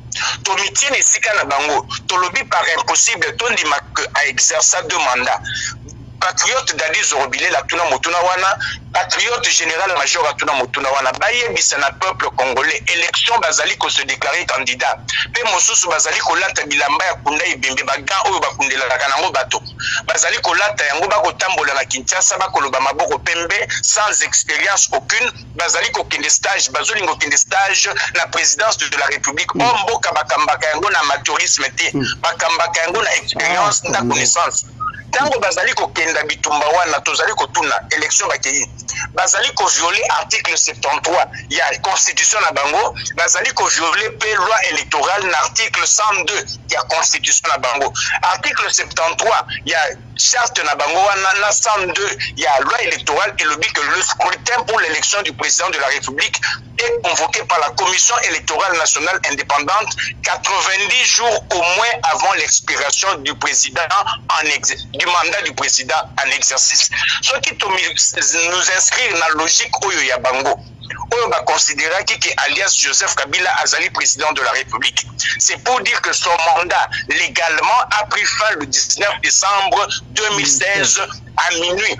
to mitien esika na bango tolobi par impossible to ndima que a exercer 2 mandats patriote Dadi Zorobilel atuna motuna wana patriote général major atuna motuna wana bayebisa na peuple congolais élection bazali ko se déclarer candidat pe mosusu bazali ko lata bilamba ya kunda ibembe baga oyo bakundelaka nango bato bazali ko lata yango bakotambola na Kinshasa bakoloba maboko pembe sans expérience aucune bazali ko kende stage bazolingo kende stage na présidence de la République omboka bakambaka yango na amateurisme te bakambaka yango na expérience na connaissance tango bazali ko kenda bitumba wana tozali ko tuna élection bakei bazali ko violer article 73 ya constitution na bango bazali ko violer pe loi électorale na article 102 ya constitution na bango article 73 ya charte na bango wana na 102 ya loi électorale et le dit que le scrutin pour l'élection du président de la République est convoqué par la commission électorale nationale indépendante 90 jours au moins avant l'expiration du président du mandat du président en exercice. Ce qui nous inscrit dans la logique oyo ya bango. Oyo ba considérer que alias Joseph Kabila azali président de la République. C'est pour dire que son mandat légalement a pris fin le 19 décembre 2016 à minuit.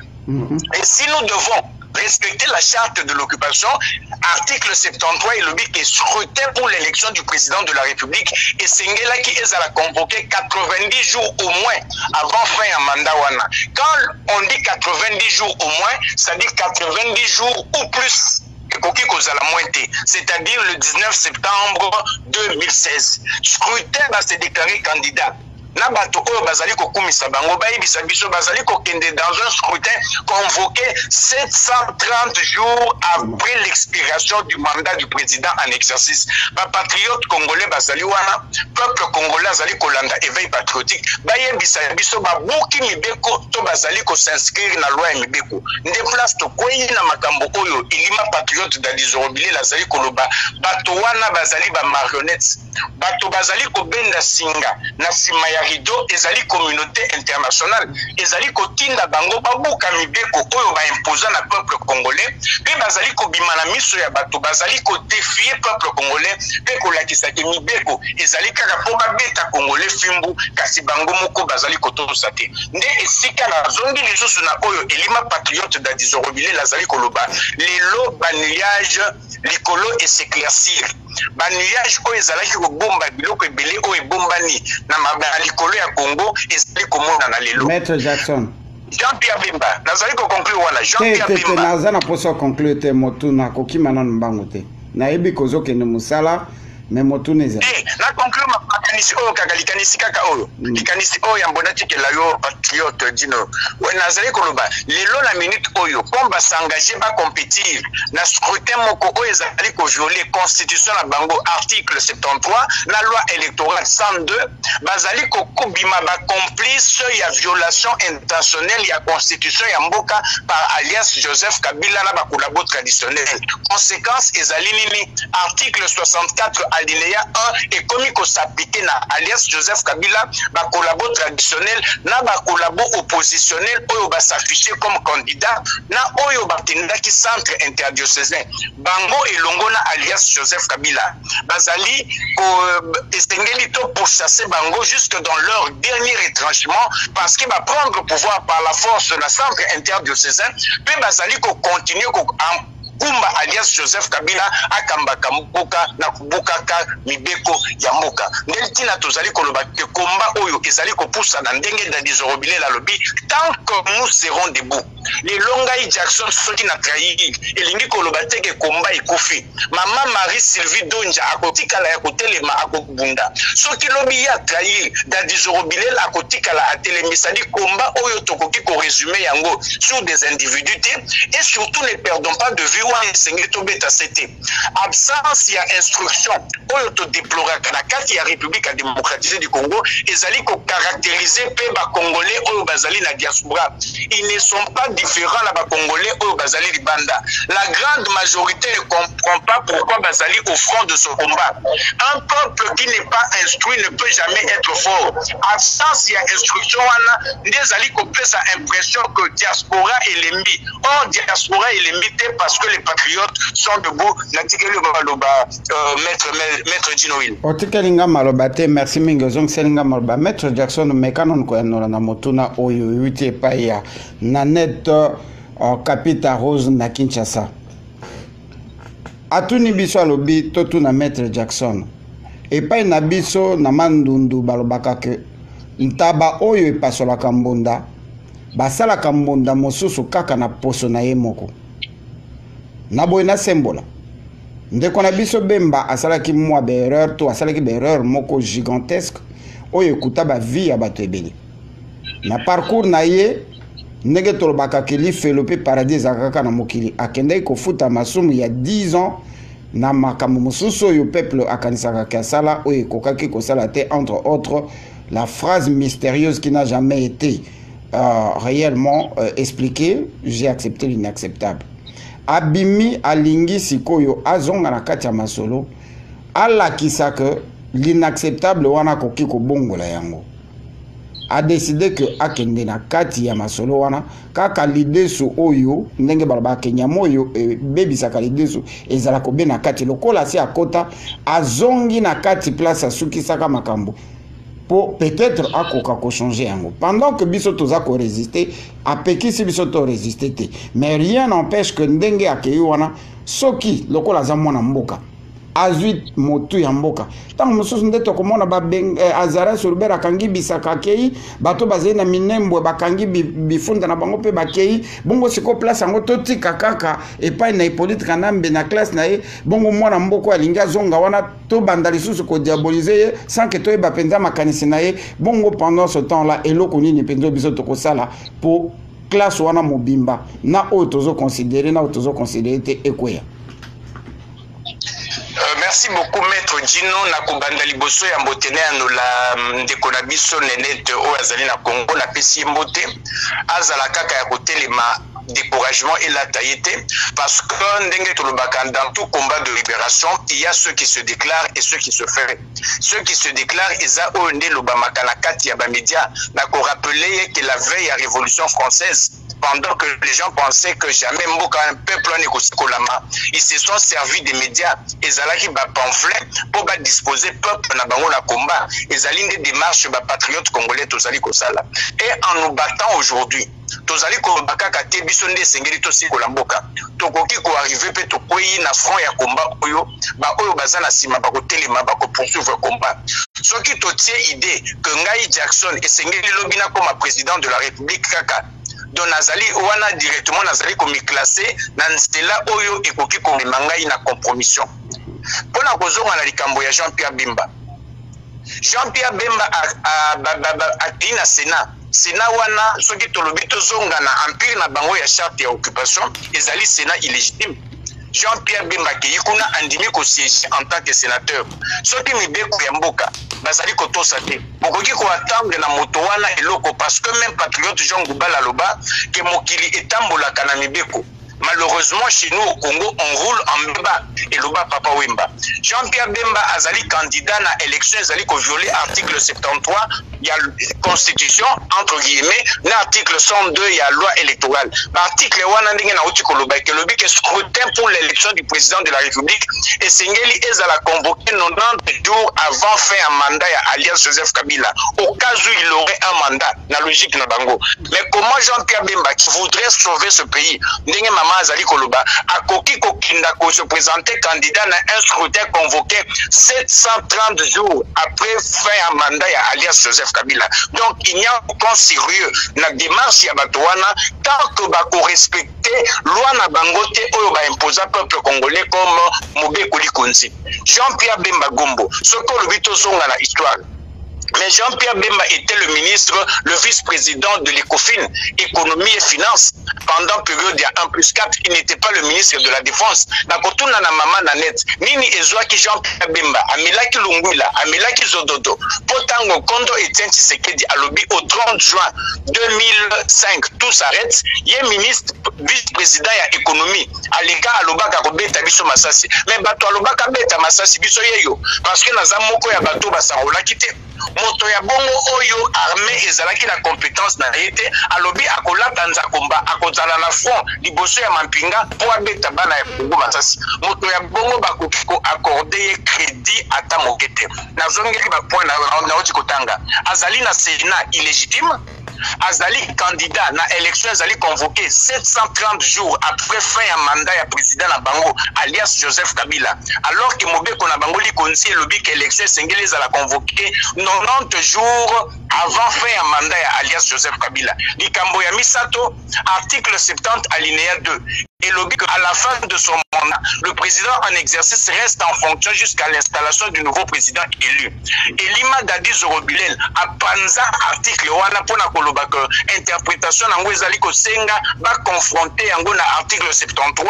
Et si nous devons respecter la charte de l'occupation, article 73 et le but est scruté pour l'élection du président de la République et Sengela qui est à la convoquer 90 jours au moins avant fin à mandat wana. Quand on dit 90 jours au moins, ça dit 90 jours ou plus. C'est-à-dire le 19 septembre 2016. Scrutin va se déclarer candidat. Nabato oyo bazali kokumisa bango bayebisa biso bazali kokende dans un scrutin convoqué 730 jours après l'expiration du mandat du président en exercice. Ba patriote congolais bazali wana, peuple congolais azali kolanda éveil patriotique. Bayebisa biso babuki mibeko to bazali ko s'inscrire na loi ya mibeko. Nde place to kweyi na makambo oyo ilima patriote d'Alizorobile lazali koloba bato wana bazali ba marionnettes. Bato bazali ko benda singa na sima ya rido ezali communauté internationale ezali kotinda bango babuka mibeko oyo ba imposa na peuple congolais pe bazali ko bimana miso ya bato bazali ko défier peuple congolais pe ko lakisa ke mibeko ezali kaka po babeta congolais fimbu kasi bango moko bazali kotosa te nde esika na zongi lisusu na oyo elima patriote d'Alizorobile lazali koloba lelo banuage likolo et s'éclaircir banuage oyo ezalaki kobomba biloko ebele oyo ebombani na likolo ya Congo ezali komona na lelo. Maître Jackson. Jean-Pierre Bemba, nazali ko conclure wana Jean-Pierre Bemba. Naza na poso conclure te motu na kokima na mbango te. Na yebi kozoke ne musala mais motu neza. Na conclure ma pakanisi oyo kagalikanisi kaka oyo. Likanisi oyo mbona tikela yo patriote dino. We nazali koloba lelo na minute oyo komba s'engager ba compétir na scrutin moko oyo ezali ko violer constitution na bango article 73 na loi électorale 102 bazali ko kubima ba complice ya violation intentionnelle ya constitution ya mboka par alias Joseph Kabila na ba collabo traditionnel. Conséquence ezali nini article 64 alinéa 1 et commis ko s'appliquer na alias Joseph Kabila ba collabo traditionnel na ba collabo oppositionnel oyo ba s'afficher comme candidat na oyo ba tendaki centre interdiocésain bango elongo na alias Joseph Kabila bazali ko estengeli to pour chasser bango jusque dans leur dernier retranchement parce que va prendre pouvoir par la force na centre interdiocésain pe bazali ko continuer ko Kumba alias Joseph Kabila akamba kambuka na kubukaka mibeko ya mboka ndeltina tozali koloba ke komba oyo ezali kopusa na ndenge d'Alizorobile la lobby tant que nous serons debout les longai Jackson soki na trahi elingi koloba teke komba ikufi mama Marie Sylvie Donja akotikala ya kotelema akobunda soki lobby ya trahi d'Alizorobile akotikala atelemisa komba oyo tokoki ko résumer yango sur des individus et surtout ne perdons pas de vue absence ya instruction oyo to déplorer na kati ya République démocratique du Congo ezali ko caractériser pe ba congolais oyo bazali na diaspora ils ne sont pas différents la ba congolais oyo bazali libanda la grande majorité ne comprend pas pourquoi bazali au front de ce combat un peuple qui n'est pas instruit ne peut jamais être fort absence ya instruction wana ndezali ko pesa impression que diaspora est l'ennemi or diaspora est l'ennemi parce que les patriotes sont debout. Maître Dinoil. Otikelinga malobate, merci mingozong selinga maloba. Maître Jackson, mekanon ko yanora na motuna oyo yuti paya na net Capita Rose na Kinshasa. Atuni biso alobi totu na Maître Jackson. Et pas na biso na mandundu balobaka ke ntaba oyo epasola kambonda basala kambonda mosusu kaka na poso na ye moko. Naboy na sembola ndeko na biso Bemba asalaki mwa erreur to asalaki erreur moko gigantesque oyo ekuta ba vie ya bato ebele na parcours na ye ndenge tolobaka ke lifelope paradis akaka na mokili akendaki kofuta masumu ya 10 ans na makambo mosusu oyo peuple akanisaka kasala oyo ekokaki kosala te entre autres la phrase mystérieuse qui n'a jamais été réellement expliquée j'ai accepté l'inacceptable abimi alingi sikoyo azonga na kati ya masolo alakisa que l'inacceptable wana koki kobongola yango a décidé que akende na kati ya masolo wana kaka lideso oyo ndenge balaba Kenya moyo bebisaka lideso ezala ko be na kati lokola si akota azongi na kati place asuki saka makambo pour peut-être akoka ko changer yango. Pendant que biso toza ko résister, apeki si biso to résister te. Mais rien n'empêche que ndenge akei wana soki lokola za mwana mboka azui motu ya mboka tango mosusu nde tokomona azara surubera akangi bisaka akei bato bazali na minembwe bakangi bifunda na bango mpe bakei bongo siko place yango totika kaka epai na Hippolyte Kanambe na classe na ye bongo mwana mboka alingi azonga wana tobanda lisusu kodiabolize ye sans que toyeba mpenza makanisi na ye bongo pendant ce temps là eloko nini mpenza biso tokosala po classe wana mobimba na oyo tozoconsidere na oyo tozoconsidere te ekweya. Merci beaucoup Maître Dino na kobanda liboso ya mbotene ya la ndeko na biso Nenete o azali na Congo na pesi mbote azala kaka ya kotelema découragement et la taïté parce que dans tout combat de libération il y a ceux qui se déclarent et ceux qui se font. Ceux qui se déclarent ils ont ondé le bamakanakati ya ba média na ko rappeler que la veille à la Révolution française pendant que les gens pensaient que jamais un peuple ils se sont servis des médias et zalaki ba pamphlet pour ba disposer peuple na bango na combat ils allaient des démarches ba patriotes congolais tozali kosala et en nous battant aujourd'hui tozali ko bakaka te biso nde sengeli to siko la mboka tokoki ko arriver pe to koyi na front ya combat oyo baza na sima ba ko telema ba ko poursuivre combat soki to tie idée que Ngai Jackson et sengeli lobina comme président de la République kaka donc nazali wana directement nazali komi classé na nstela oyo ekoki komema ngai na compromission pona kozonga na likambo ya Jean-Pierre Bemba akei na Sénat wana soki tolobi tozonga na empire na bango ya charte ya occupation ezali Sénat illégitime. Jean-Pierre Bemba kei kuna andimi ko siège en tant que sénateur soki mibeko ya mboka bazali kotosa te bokoki ko attendre na moto wana eloko parce que même patriote Jean Goubala loba ke mokili etambolaka na mibeko. Malheureusement, chez nous au Congo, on roule en bas. Et le bas Papa Wemba. Jean-Pierre Bemba azali candidat à l'élection, azali ko violer article 73, il y a constitution, entre guillemets, l'article 102, il y a loi électorale. L'article 1, na uti koloba ke lobi ke scrutin pour l'élection du président de la République et Sengeli ezala convoqué 90 jours avant fin un mandat à Alliance Joseph Kabila. Au cas où il aurait un mandat, la logique na bango. Mais comment Jean-Pierre Bemba qui voudrait sauver ce pays, Azali Koloba a koki kokinda ko se présenter candidat à un scrutin convoqué 730 jours après fin un mandat à Alliance Joseph Kabila. Donc il n'y a aucun sérieux na démarche ya batouana tant que bako respecter loi na bangote oyo ba imposa peuple congolais comme Mobeko Likonzi. Jean-Pierre Bemba Gombo, ce que le bito zonga na histoire. Mais Jean-Pierre Bemba était le ministre, le vice-président de l'ECOFIN, économie et finances. Pendant période il y a 1+4, il n'était pas le ministre de la Défense. Nakotuna na mama nanet, nini ezwaki Jean-Pierre Bemba, amelaki Lungwila, amelaki Zododo. Potango Kondo Etienne Tshisekedi alobi au 30 juin 2005, tout s'arrête. Il est ministre, vice-président ya économie. Aleka alobaka kobeta biso masasi. Mais bato alobaka beta masasi biso yeyo. Parce que naza moko ya bato basangola kite. Moto ya bongo oyo armée ezalaki na compétence na yete alobi akolata nzakomba akozala na front liboso ya mampinga po abeta bana ya Congo masasi moto ya bongo bakoki ko accorder crédit ata mokete nazongeli ba point na oti kotanga azali na Sénat illégitime azali candidat na élection azali convoqué 730 jours après fin ya mandat ya président na bango alias Joseph Kabila alors que Mobeko na bango likonzi lobi que élection sengeli za la convoqué 90 jours avant fin ya mandat ya alias Joseph Kabila likambo ya misato article 70 alinéa 2 et lobby qu'à la fin de son mandat, le président en exercice reste en fonction jusqu'à l'installation du nouveau président élu. Et Lima Dadi Zorobilel a panza article wana pona koloba que interprétation nango ezali ko senga ba confronter yango na article 73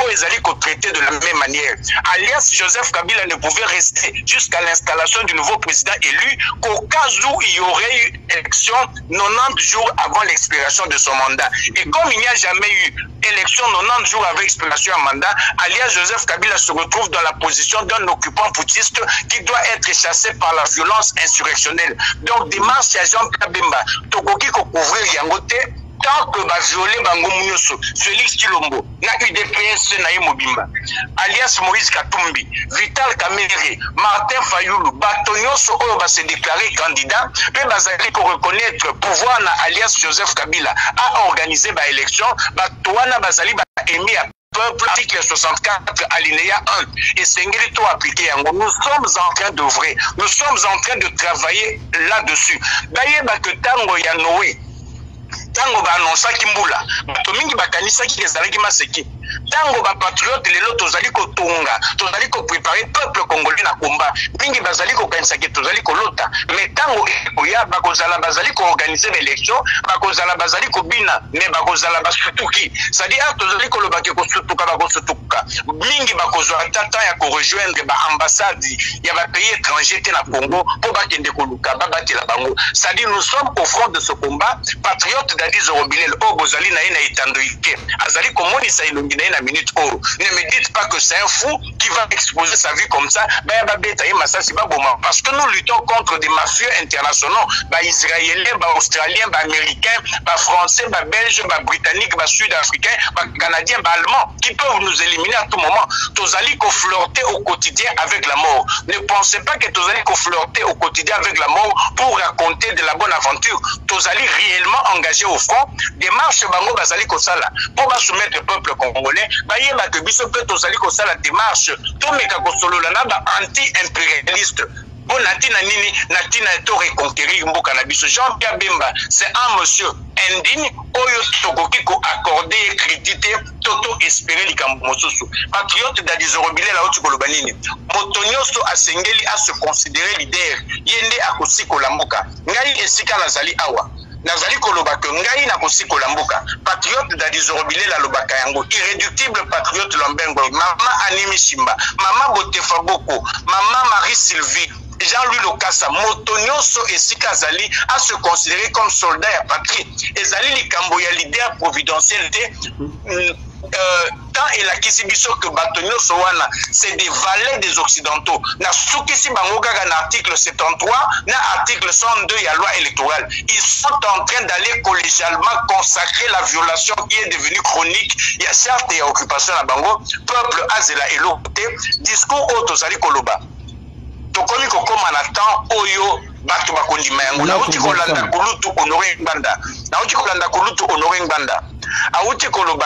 ou ezali ko traiter de la même manière. Alias Joseph Kabila ne pouvait rester jusqu'à l'installation du nouveau président élu qu'au cas où il y aurait eu élection 90 jours avant l'expiration de son mandat. Et comme il n'y a jamais eu élection 90 jours avec expiration à mandat, alias Joseph Kabila se retrouve dans la position d'un occupant putschiste qui doit être chassé par la violence insurrectionnelle. Donc, démarche à Jean-Pierre Bemba, Tokoki ko couvrir Yangote, tant que va violer bango munyoso Félix Tshilombo na UDPS na Mobimba alias Moïse Katumbi Vital Kamerhe Martin Fayulu batonyoso oyo va se déclarer candidat pe bazali ko reconnaître pouvoir na alias Joseph Kabila a organisé ba élection batoana bazali ba émis à peuple article 64 alinéa 1 et sengeli to appliqué yango. Nous sommes en train d'œuvrer, nous sommes en train de travailler là-dessus. D'ailleurs que tango ya Noé tango ba annonça kimbula bato mingi bakanisa ki ezalaki maseki tango ba patriote lelo tozali ko tonga tozali ko préparer peuple congolais na combat mingi bazali ko kanisa ki tozali ko lota mais tango oya bakozala bazali ko organiser l'élection bakozala bazali ko bina mais bakozala basutuki c'est-à-dire tozali ko lobaki ko sutuka bakosutuka mingi bakozwa tata ya ko rejoindre ba ambassade ya ba pays étrangers te na Congo pour bakende ko luka babatela bango c'est-à-dire nous sommes au front de ce combat patriote Dadi Zorobilel o bozali na ina itandoike azali komoni sa ilongi na minute oro. Ne me dites pas que c'est un fou qui va exposer sa vie comme ça parce que nous luttons contre des mafieux internationaux israéliens, australiens, américains, français, belges, britanniques, sud-africains, canadiens, allemands qui peuvent nous éliminer à tout moment. Tozali ko flirter au quotidien avec la mort. Ne pensez pas que Tozali ko flirter au quotidien avec la mort pour raconter de la bonne aventure. Tozali réellement engagé au front. Démarche bango bazali ko sala pour soumettre le peuple congolais. Bayeba que biso pe Tozali ko sala démarche to meka ko solola na ba anti-impérialiste. Bon natina nini natina to reconquérir mboka na biso. Jean-Pierre Bemba, c'est un monsieur indigne oyo tokoki ko accorder crédité toto espérer likambo mosusu. Patriote Dadi Zorobilel la oti koloba nini. Motonyoso asengeli a se considérer leader yende akosiko la mboka. Ngai esika nazali awa. Nazali koloba que ngai na kosiko la mboka. Patriote Dadi Zorobilel la lobaka yango. Irréductible patriote Lombengo. Mama Animi Simba. Mama Botefa Boko. Mama Marie Sylvie. Jean-Louis Lokassa, Motonyoso et Sikazali à se considérer comme soldat et patrie. Et Zali Likambo ya leader providentiel tant et la Kisibiso que Batonyoso wana, c'est des valets des Occidentaux. Na Soukisi Bangoga na article 73, na article 102 ya loi électorale. Ils sont en train d'aller collégialement consacrer la violation qui est devenue chronique. Il y a certes et occupation à Bango, peuple Azela et l'autre, discours auto Zali Koloba. Tokomi kokoma na temps oyo bato bakondima yango na uti kolanda kulutu Honoré Ngbanda na uti kolanda kulutu Honoré Ngbanda a uti koloba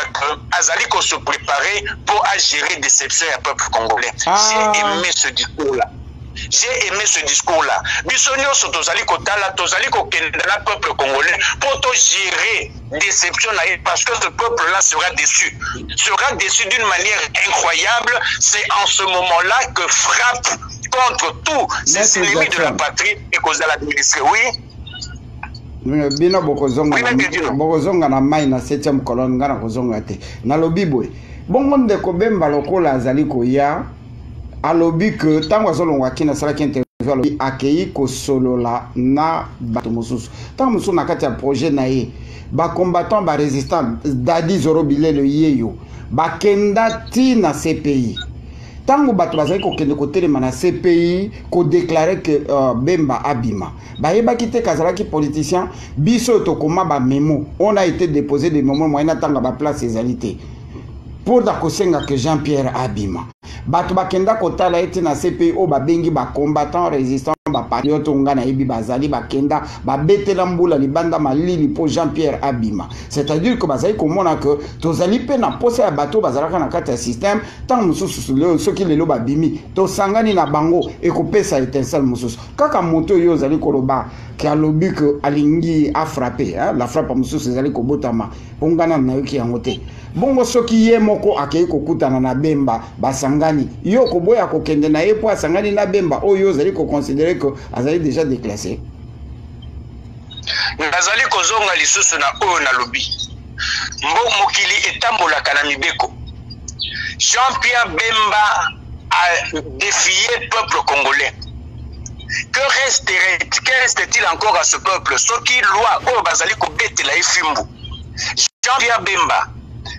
azali ko se préparer pour gérer déception ya peuple congolais. J'ai aimé ce discours là. J'ai aimé ce discours-là. Bisonio Sotozali Kotala, Tozali Kokendala, peuple congolais, pour te gérer déception parce que ce peuple-là sera déçu. Sera déçu d'une manière incroyable. C'est en ce moment-là que frappe contre tous ces ennemis de la patrie et cause de l'administrer. Oui. Bino bokozonga na mai na 7e colonne ngana kozonga te. Na lobibwe. Bongo ndeko Bemba lokola azali koya. Alobi que tango azolongwa kina sala ki interview alobi akei ko solola na bato mosusu tango mosusu na kati ya projet na ye ba combattant ba résistant Dadi Zorobilel yeyo bakenda ti na CPI tango bato bazali ko kende ko telema na CPI ko déclarer que Bemba abima bayebaki te kazalaki politicien biso to koma ba memo on a été déposé des mémos moyena tanga ba place ezalité pour da kosenga que Jean-Pierre abima bato bakenda kotala ete na CPI o babengi ba combattant résistant ba patriote ngana yebi bazali bakenda babetela mbula libanda malili pour Jean-Pierre abima c'est-à-dire que bazali komona que tozali pe na posa ya bato bazalaka na kati ya système tant mususu leo soki lelo babimi to sangani na bango e kopesa étincelle mususu kaka moto yo zali koloba ki alobi que alingi a frappé la frappe mususu zali kobotama ongana na yoki yango te bongo soki ye moko akei kokutana na Bemba basangani yo koboya kokende na ye po asangani na Bemba oyo zali ko considérer que azali déjà déclassé nazali kozonga lisusu na oyo na lobi mokili etambolaka na mibeko. Jean-Pierre Bemba a défié peuple congolais. Que reste-t-il encore à ce peuple? Soki loi oyo bazali kobetela efimbu. Jean-Pierre Bemba,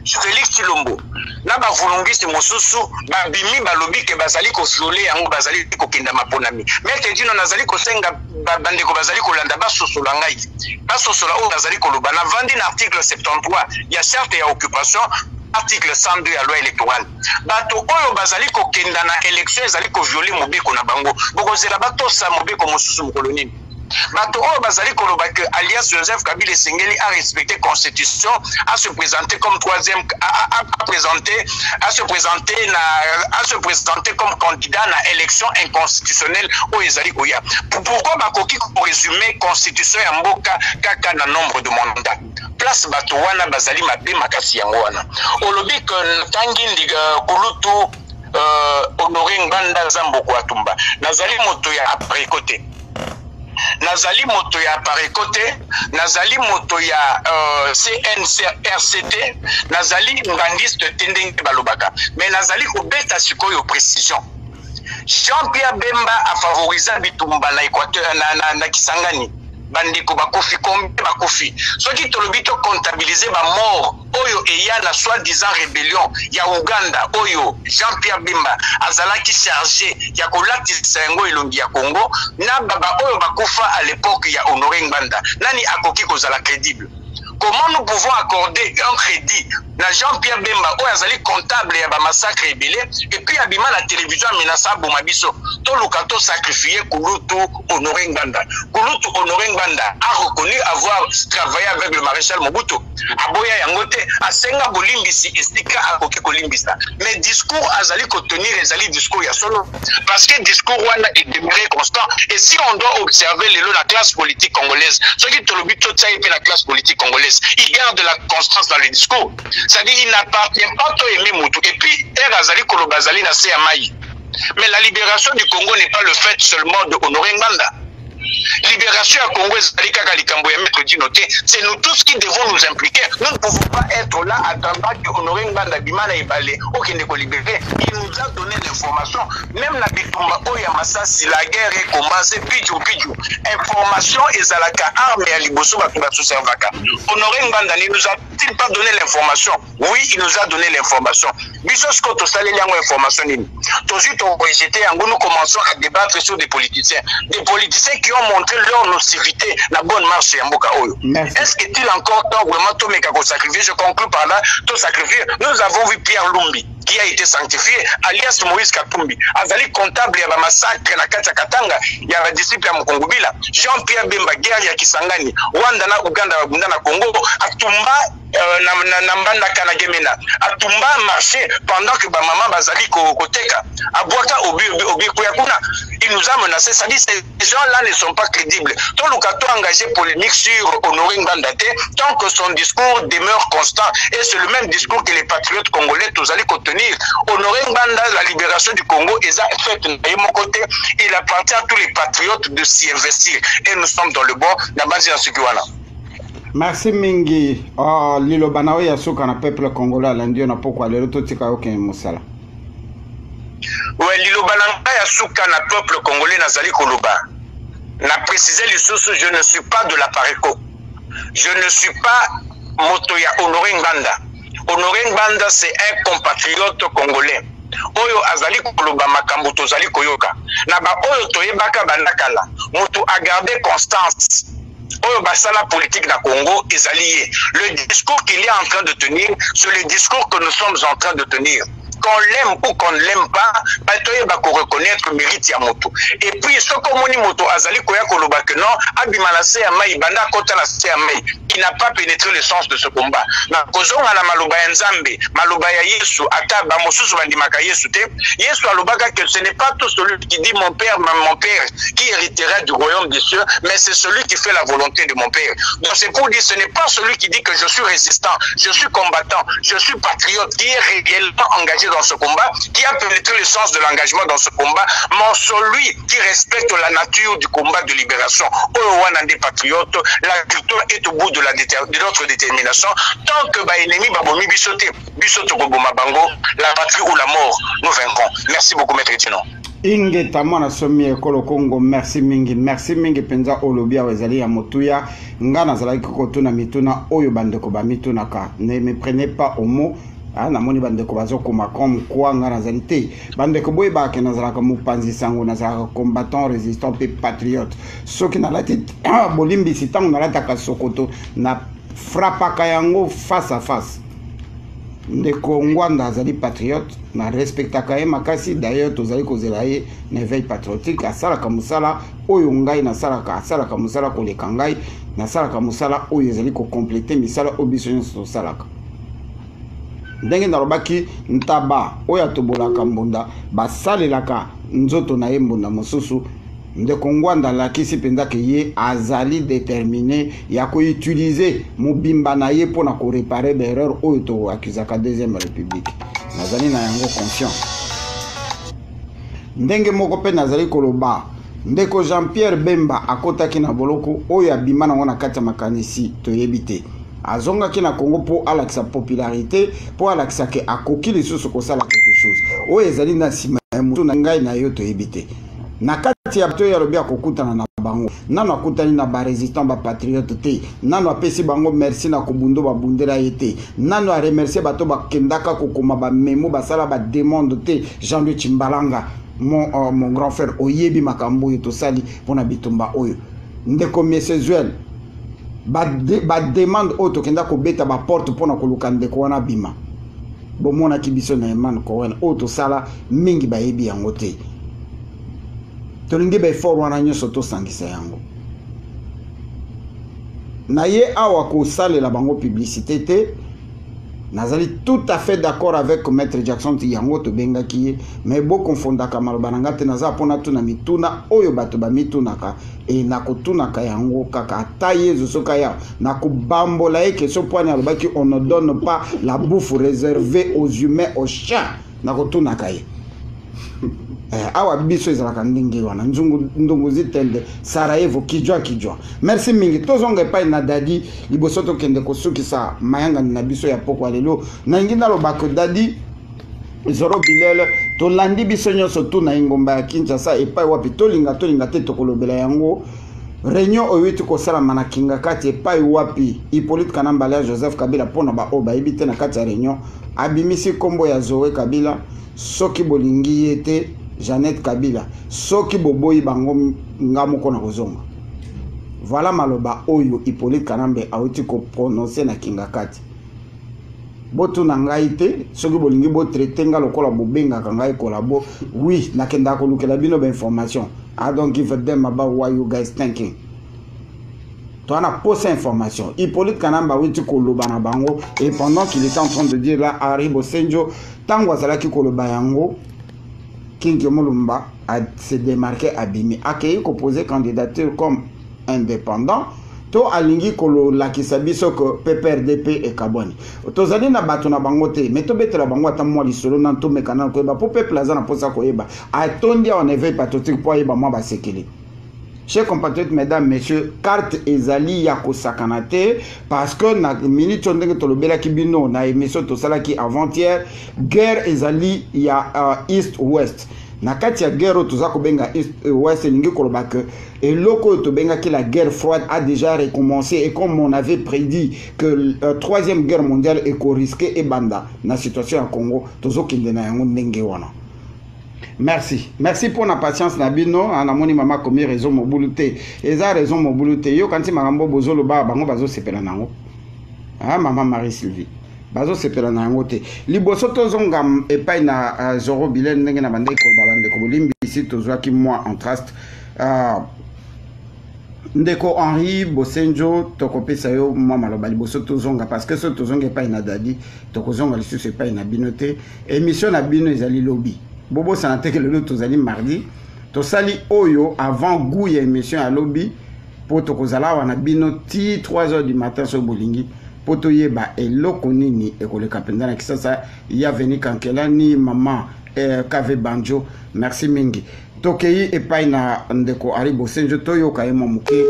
Félix Tshilombo na bavulungisi mosusu babimi balobi ke bazali ko viole yango bazali ko kenda maponami. Maître Dino nazali ko senga bandeko bazali kolanda basosola ngai basosola oyo bazali koloba na vandi na article 73 ya charte ya occupation article 102 ya loi électorale bato oyo bazali kokenda na élection ezali kovioler mobeko na bango bokozela batosa mobeko mosusu mokolo nini bato oyo bazali koloba que alias Joseph Kabila esengeli a respecter constitution à se présenter comme troisième à se présenter comme candidat na élection inconstitutionnelle oyo ezali koya pourquoi bakoki ko résumer constitution ya mboka kaka na nombre de mandat place bato wana bazali mabe makasi yango wana olobi que tangi ndiga kulutu Honoré Nganda Zamboko Atumba nazali moto ya après côté nazali moto ya parekote nazali moto ya CNRCT nazali ngandiste tendenge balobaka mais nazali kobeta sikoyo précision Jean-Pierre Bemba a favorisé bitumba na Équateur na Kisangani bandeko bakofi combien bakofi soki tolobi to comptabiliser ba mort oyo eya na soi-disant rébellion ya Uganda oyo Jean-Pierre Bemba azalaki chargé ya kolatisa yango elongi ya Congo na baba oyo bakufa à l'époque ya Honoré Nganda nani akoki kozala crédible. Comment nous pouvons accorder un crédit na Jean-Pierre Bemba oyo azali comptable ya ba massacre ebele et puis abima la télévision menaça bomabiso to lukato sacrifier Kulutu Honoré Nganda. Kulutu Honoré Nganda a reconnu avoir travaillé avec le maréchal Mobutu. Aboya yangote asenga bolimbisi estika akoki kolimbisa. Mais discours azali ko tenir ezali discours ya solo parce que discours wana est demeuré constant et si on doit observer la classe politique congolaise ce qui te le but tout ça et la classe politique congolaise il garde la constance dans le discours. C'est-à-dire il n'appartient pas à aimer Moutou. Et puis, Azali Kolobazali na Seamaï. Mais la libération du Congo n'est pas le fait seulement de Honoré Nganda. Libération à Congo, c'est nous tous qui devons nous impliquer. Nous ne pouvons pas être là à attendre que Honoré Nganda Bimana et Balé, aucun ne libéré. Il nous a donné l'information. Même la Bitumba Oyamasa, si la guerre est commencée, pidjou. Information et Zalaka arme et Aliboso Batubatu Servaka. Honoré Nganda ne nous a-t-il pas donné l'information? Oui, il nous a donné l'information. Bisous Koto Saleliango information. Nous commençons à débattre sur des politiciens. Des politiciens qui ont montré leur nocivité, la bonne marche à Mboka Oyo. Est-ce qu'il est encore temps vraiment tout Mekako sacrifier? Je conclue par là, tout sacrifier. Nous avons vu Pierre Lumbi qui a été sanctifié, alias Moïse Katumbi, Azali comptable, il y a un massacre na Katia Katanga, il y a un disciple à Mokongobila, Jean-Pierre Bemba, guerre ya Kisangani, Wandana, Uganda, Bundana, Congo, Atumba, Nambanda Kanagemena, Atumba marché pendant que maman Bazali Koteka, Abouaka Obi Kuyakuna, il nous a menacé, ça dit ces gens-là ne sont pas crédibles. Tant Lukato engagé polémique sur Honoré Ngandate, tant que son discours demeure constant, et c'est le même discours que les patriotes congolais, tous allez contenir. Honoré Nganda, la libération du Congo, ils ont fait de mon côté, il appartient à tous les patriotes de s'y investir, et nous sommes dans le bon, la base de la Merci mingi. Lilo banawe ya suka na peuple congolais landio na pokwa lelo totika yoke musala. Ouais, lilo bananga ya suka na peuple congolais nazali koloba. Na préciser lisusu, je ne suis pas de la Pareco. Je ne suis pas Motoya Honoré Nganda. Honoré Nganda c'est un compatriote congolais. Oyo azali koloba makambo tozali koyoka. Na ba oyo toyebaka bandakala. Moto a gardé constance. Oyo basala politique na Congo est allié. Le discours qu'il est en train de tenir, c'est le discours que nous sommes en train de tenir. Qu'on l'aime ou qu'on ne l'aime pas, Batoye Bako reconnaître mérite ya moto. Et puis, ce que moto azali koya koloba que non, Abimana Seamai, Banda Kota la Seamai, qui n'a pas pénétré le sens de ce combat. Na kozonga na maloba ya Nzambe, maloba ya Yesu, ata ba mosusu bandimaka Yesu te, Yesu alobaka que ce n'est pas tout celui qui dit mon père, qui héritera du royaume des cieux, mais c'est celui qui fait la volonté de mon père. Donc c'est pour dire, ce n'est pas celui qui dit que je suis résistant, je suis combattant, je suis patriote, qui est réellement engagé dans ce combat, qui a pénétré le sens de l'engagement dans ce combat, mais celui qui respecte la nature du combat de libération. Owana des patriotes, la victoire est au bout de notre détermination. Tant que l'ennemi babomi bisote koboma bango, la patrie ou la mort, nous vaincrons. Merci beaucoup, Maître Tino. Inge tamana somi ekolo Congo, merci mingi penza olobia wezali ya motuya ngana zalaki kokotuna mituna oyo bandeko ba mituna ka. Ne me prenez pas au mot. namoni bandeko bazokoma comme quoi nga nazali te bandeko boyebaka nazalaka mopanzi sango nazalaka combattant résistant pe patriote soki nalati bolimbisi ntango nalataka sokoto na frappaka yango face à face ndeko ngwanda azali patriote na respectaka ye makasi d'ailleurs tozali kozela ye na éveil patriotique asalaka mosala oyo ngai nasalaka asalaka mosala koleka ngai nasalaka mosala oyo ezali kokomplete misala oyo biso nyonso tosalaka ndenge nalobaki ntaba oyo atobolaka mbunda basalelaka nzoto na ye mbunda mosusu ndeko ngwanda alakisi mpenza ke ye azali déterminé ya koutilize mobimba na ye mpona korepare baerreur oyo toakuzaka deuxième république nazali na yango conscient ndenge moko mpe nazali koloba ndeko Jean-Pierre Bemba akotaki na boloko oyo abima nango na kati ya makanisi toyebi te azongaki na Congo po alakisa popularité po alakisa ke akoki lisusu kosala quelque chose oyo ezali na nsima ya motu na ngai na yo toyebi te na kati ya bato ya lobi akokutana na bango nano akutani na barésistant bapatriote te nano apesi bango merci na kobundo babundela ye te nano aremercie bato bakendaka kokoma bamemo basala bademonde te Jean-Louis Chimbalanga mon grand frère oyebi makambo oyo tosali mpona bitumba oyo ndeko Miesezuel bademande oyo tokenda kobeta baporte mpona koluka ndeko wana bima bomonaki biso na Eman Cohen oyo tosala mingi bayebi yango te tolingi baeffort wana nyonso tosangisa yango na ye awa kosalela bango publicité te nazali tout à fait d'accord avec Maître Jackson ti yango tobengaki ye mais bokonfondaka maloba na nga te naza mpona tuna mituna oyo bato bamitunaka e nakotunaka yango kaka ata yezu soka ya nakobambola ye question poani alobaki on ne donne pas la bouffe réservée aux humains aux chiens nakotunaka ye awa biso ezalaka ndenge wana ndungu zitende Sarajevo kijwa merci mingi tozonga epai na dadi liboso tokende kosukisa mayangani na biso ya pokwa lelo nangi nalobaka dadi Zoro Bilele tolandi biso nyonso tu na ingomba ya Kinshasa epai wapi tolinga te tokolobela yango réunion oyo tokosalama na kinga kati epai wapi Hippolyte Kanambala Joseph Kabila mpona baoyo bayebi te na kati ya réunion abimisi kombo ya Zoe Kabila soki bolingi ye te Jeannette Kabila soki boboyi bango nga moko na kozonga voilà maloba oyo Hippolyte Kanambe awuti ko prononcer na kinga kati botu na ngai te soki bolingi bo traiter nga lokola bobenga ka ngai kolabo oui nakenda ko lukela bino ba information I don't give a damn about what you guys thinking to ana posa information Hippolyte Kanambe awuti ko loba na bango et pendant qu'il était en train de dire là Aribo Senjo tango azalaki koloba yango King Mulumba a se démarqué à Bimi. Accueilli qu'on posait candidature comme indépendant. To alingi kolo la kisabiso que PPRDP et Kaboni. Tozali na bato na bangote. Mais to bete la bango ata mwa lisolo na to mekana ko eba po pe plaza na posa ko eba. Atondi en éveil patriotique po eba mwa ba sekeli. Chers compatriotes, mesdames, messieurs, carte ezali ya kosakanate parce que na minute ndenge tolobela kibino na émission tosala ki avant-hier guerre ezali ya east west na kati ya guerre toza ko benga east west lingi koloba que eloko to benga ki la guerre froide a déjà recommencé et comme on avait prédit que troisième guerre mondiale est risqué et banda na situation ya Congo tozo kende na yango ndenge wana. Merci pour la patience nabino anamoni mama komi raison mobulute eza raison mobulute yo kanti makambo bozolo ba bango bazo sepela nango mama Marie Sylvie bazo sepela nango te liboso tozonga epai na Zoro Bilele ndenge na bande ko babande ko bolimbi ici tozwaki moi en traste ndeko Henri Bosenjo tokopesa yo mwa maloba liboso tozonga parce que so tozonga epai na dadi tokozonga lisusu epai na binote émission na bino ezali lobby Bobo sanate le tozali mardi tosali oyo avant goût ya émission à lobby po tokozala wana bino ti 3h du matin so bolingi po toyeba eloko nini ekoleka penza na kisasa ya veni kankelani mama kave banjo merci mingi tokei epai na ndeko Aribo Senjo toyoka ye momuke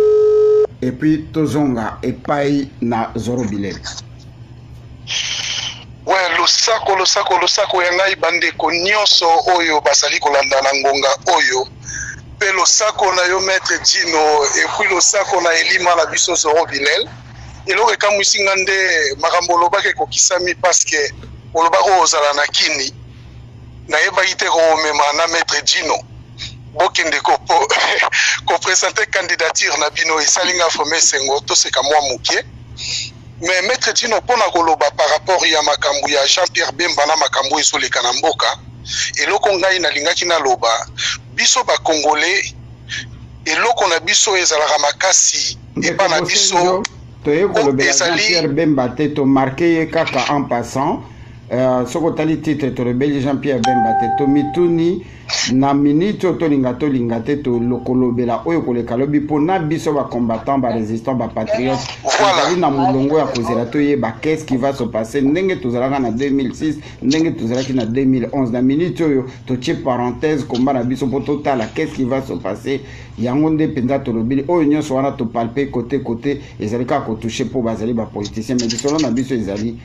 et puis tozonga epai na Zoro Bilele. Ouais, losako ya ngai bandeko nyonso oyo basali kolanda na ngonga oyo pe losako na yo Maître Dino et puis losako na elima na biso Zoro Bilele eloko ekamwisi nga nde makambo olobaki ekokisami parce que olobako ozala na kini nayebaki te komema na maître Dino bokende ko présenter candidature na bino esalinga fome sengo toseka mwa mokie mais maître Dino mpona koloba par rapport ya makambo ya Jean-Pierre Bemba na makambo ezoleka na mboka eloko ngai nalingaki naloba biso bakongole eloko na biso ezalaka makasi eba na biso toye kolobela Jean-Pierre Bemba te to marqué kaka en passant soko tali titre to rebeli Jean-Pierre Bemba te to mituni na minute to linga te to lokolobela oyo koleka lobi pona biso ba combattant ba résistant ba patriote voilà na mulongo ya kozela to yeba qu'est-ce qui va se passer ndenge tozalaka na 2006 ndenge tozalaki na 2011 na minute oyo to tie parenthèse komba na biso poto tala qu'est-ce qui va se passer yango nde penza to lobeli oyo nyonso wana to palper côté ezalika ko toucher po bazali ba politiciens mais biso na biso ezali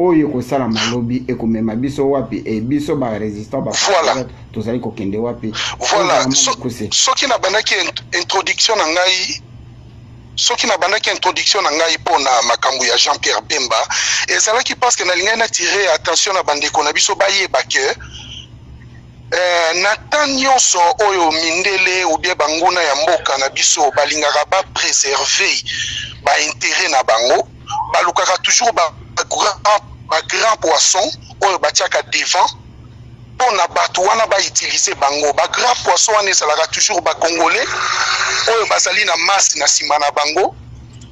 oyo kosala malobi ekomema biso wapi e biso ba résistant ba voilà tozali kokende wapi voilà soki na bandaki introduction na ngai pona makambo ya Jean-Pierre Bemba ezalaki parce que nalingai na tirer attention na bandeko na biso bayeba ke na tan nyonso oyo mindele ou bien banguna ya mboka na biso balingaka ba préserver ba intérêt na bango balukaka toujours ba grand poisson oyo batiaka devant pona bato wana ba utiliser bango ba grand poisson wana ezalaka toujours ba congolais oyo bazali na masse na sima na bango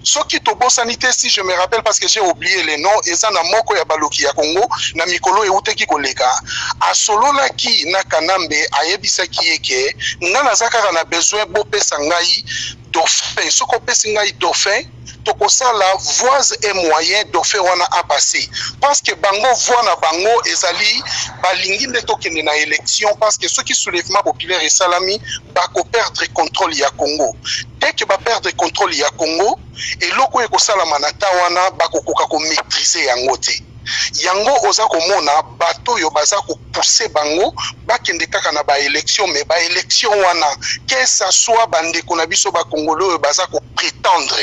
soki tobosani te si je me rappelle parce que j'ai oublié les noms eza na moko ya baloki ya Congo na mikolo euteki koleka asololaki na Kanambe ayebisaki eke nga nazaka na besoin bopesa ngai dauphin soko pesi ngai dauphin tokosala voies et moyens dauphin wana a passer parce que bango voix na bango ezali balingi nde tokende na élection parce que ceux qui soulèvement populaire et salami bako perdre contrôle ya Congo dès que ba perdre contrôle ya Congo eloko ekosala manata wana bakokoka ko maîtriser yango te yango oza komona bato yo baza ko pousser bango bakende kaka na ba élection mais ba élection wana que ça soit bandeko na biso ba congolais yo baza ko prétendre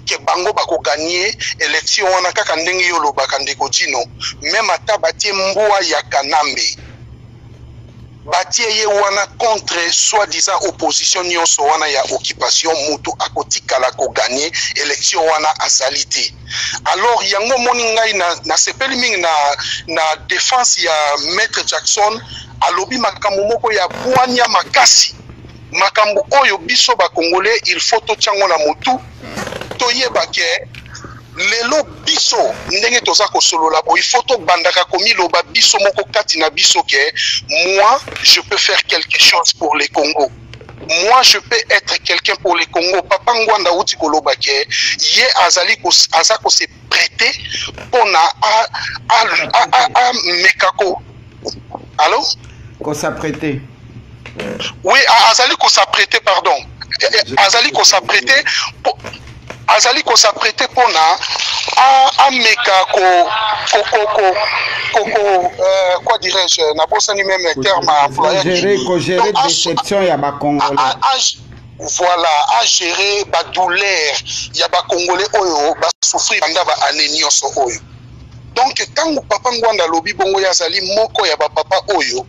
que bango bako gagner élection wana kaka ndenge yo lobaka ndeko Dino même ata batie mbwa ya Kanambe batie ye wana contre soi-disant opposition nyonso wana ya occupation mutu akotikala ko gagner élection wana azalité alors yango moni ngai na sepeli mingi na défense ya maître Jackson alobi makambo moko ya bwanya makasi makambo oyo biso ba congolais il faut to chango na mutu to yeba ke lelo biso ndenge toza ko solola bo il faut to bandaka komi loba biso moko kati na biso ke moi je peux faire quelque chose pour les Congo moi je peux être quelqu'un pour les Congo papa ngwanda uti koloba ke ye azali ko se prêter pona a mekako allô ko s'apprêter oui azali ko s'apprêter pardon azali ko s'apprêter pona a meka quoi dirais-je na bosani même terme employé gérer déception ya ba congolais voilà à gérer ba douleur ya ba congolais oyo ba souffrir banda ba anenioso oyo donc tangu papa ngwanda lobi bongo ya zali moko ya ba papa oyo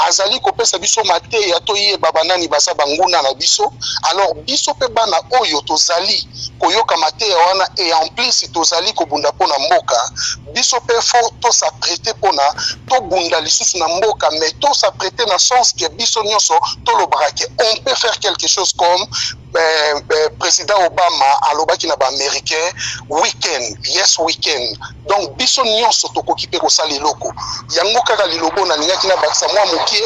azali kopesa biso mate ya toye baba nani basa banguna na biso alors biso pe bana oyo tozali koyoka mate ya wana et en plus tozali kobunda pona mboka biso pe fort to s'apprêter pona to bunda lisusu na mboka mais to s'apprêter na sens que biso nyonso to lobrake on peut faire quelque chose comme président Obama alobaki na ba américain weekend yes weekend donc biso nyonso to kokipe ko sala loko yango kaka lilobo na lingaki na bakisa mwa mokie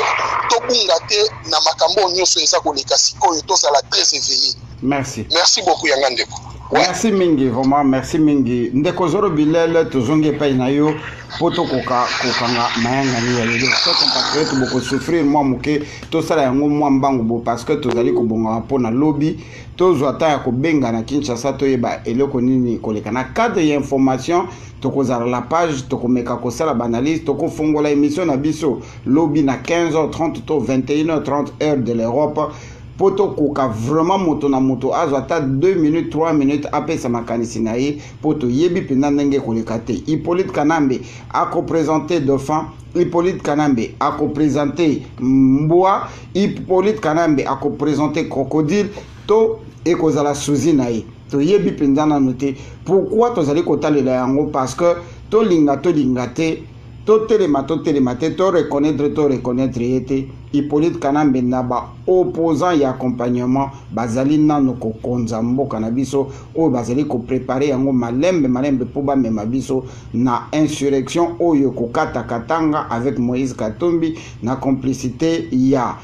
to bunga te na makambo nyonso eza koleka sikoyo to sala très éveillé merci beaucoup yanga ndeko merci mingi vraiment merci mingi ndeko Zoro Bilele tozonge pa na yo poto kokanga mayanga ni yelo to compatriote boko souffrir moi moke to sala yango mwa mbangu bo parce que tozali kobonga pona lobby tozwa ta ya kobenga na Kinshasa to yeba eloko nini koleka na cadre ya information tokozala la page tokomeka kosala banalise tokofongola émission na biso lobby na 15h30 to 21h30 heure de l'Europe poto koka vraiment moto na moto azo ata 2 minutes 3 minutes apesa makanisi na ye poto yebi penda ndenge koleka te. Hippolyte Kanambe ako présenter Dauphin, Hippolyte Kanambe ako présenter Mboa, Hippolyte Kanambe ako présenter Crocodile to ekozala suzi na ye to yebi penda na noté. Pourquoi tozali kotalela yango? Parce que to linga te to telema te to reconnaître yete. Hippolyte Kanambe na ba opposant et accompagnement bazali nano ko konza mboka na biso o bazali ko préparer yango malembe po ba mema biso na insurrection oyo ko kata katanga avec Moïse Katumbi na complicité ya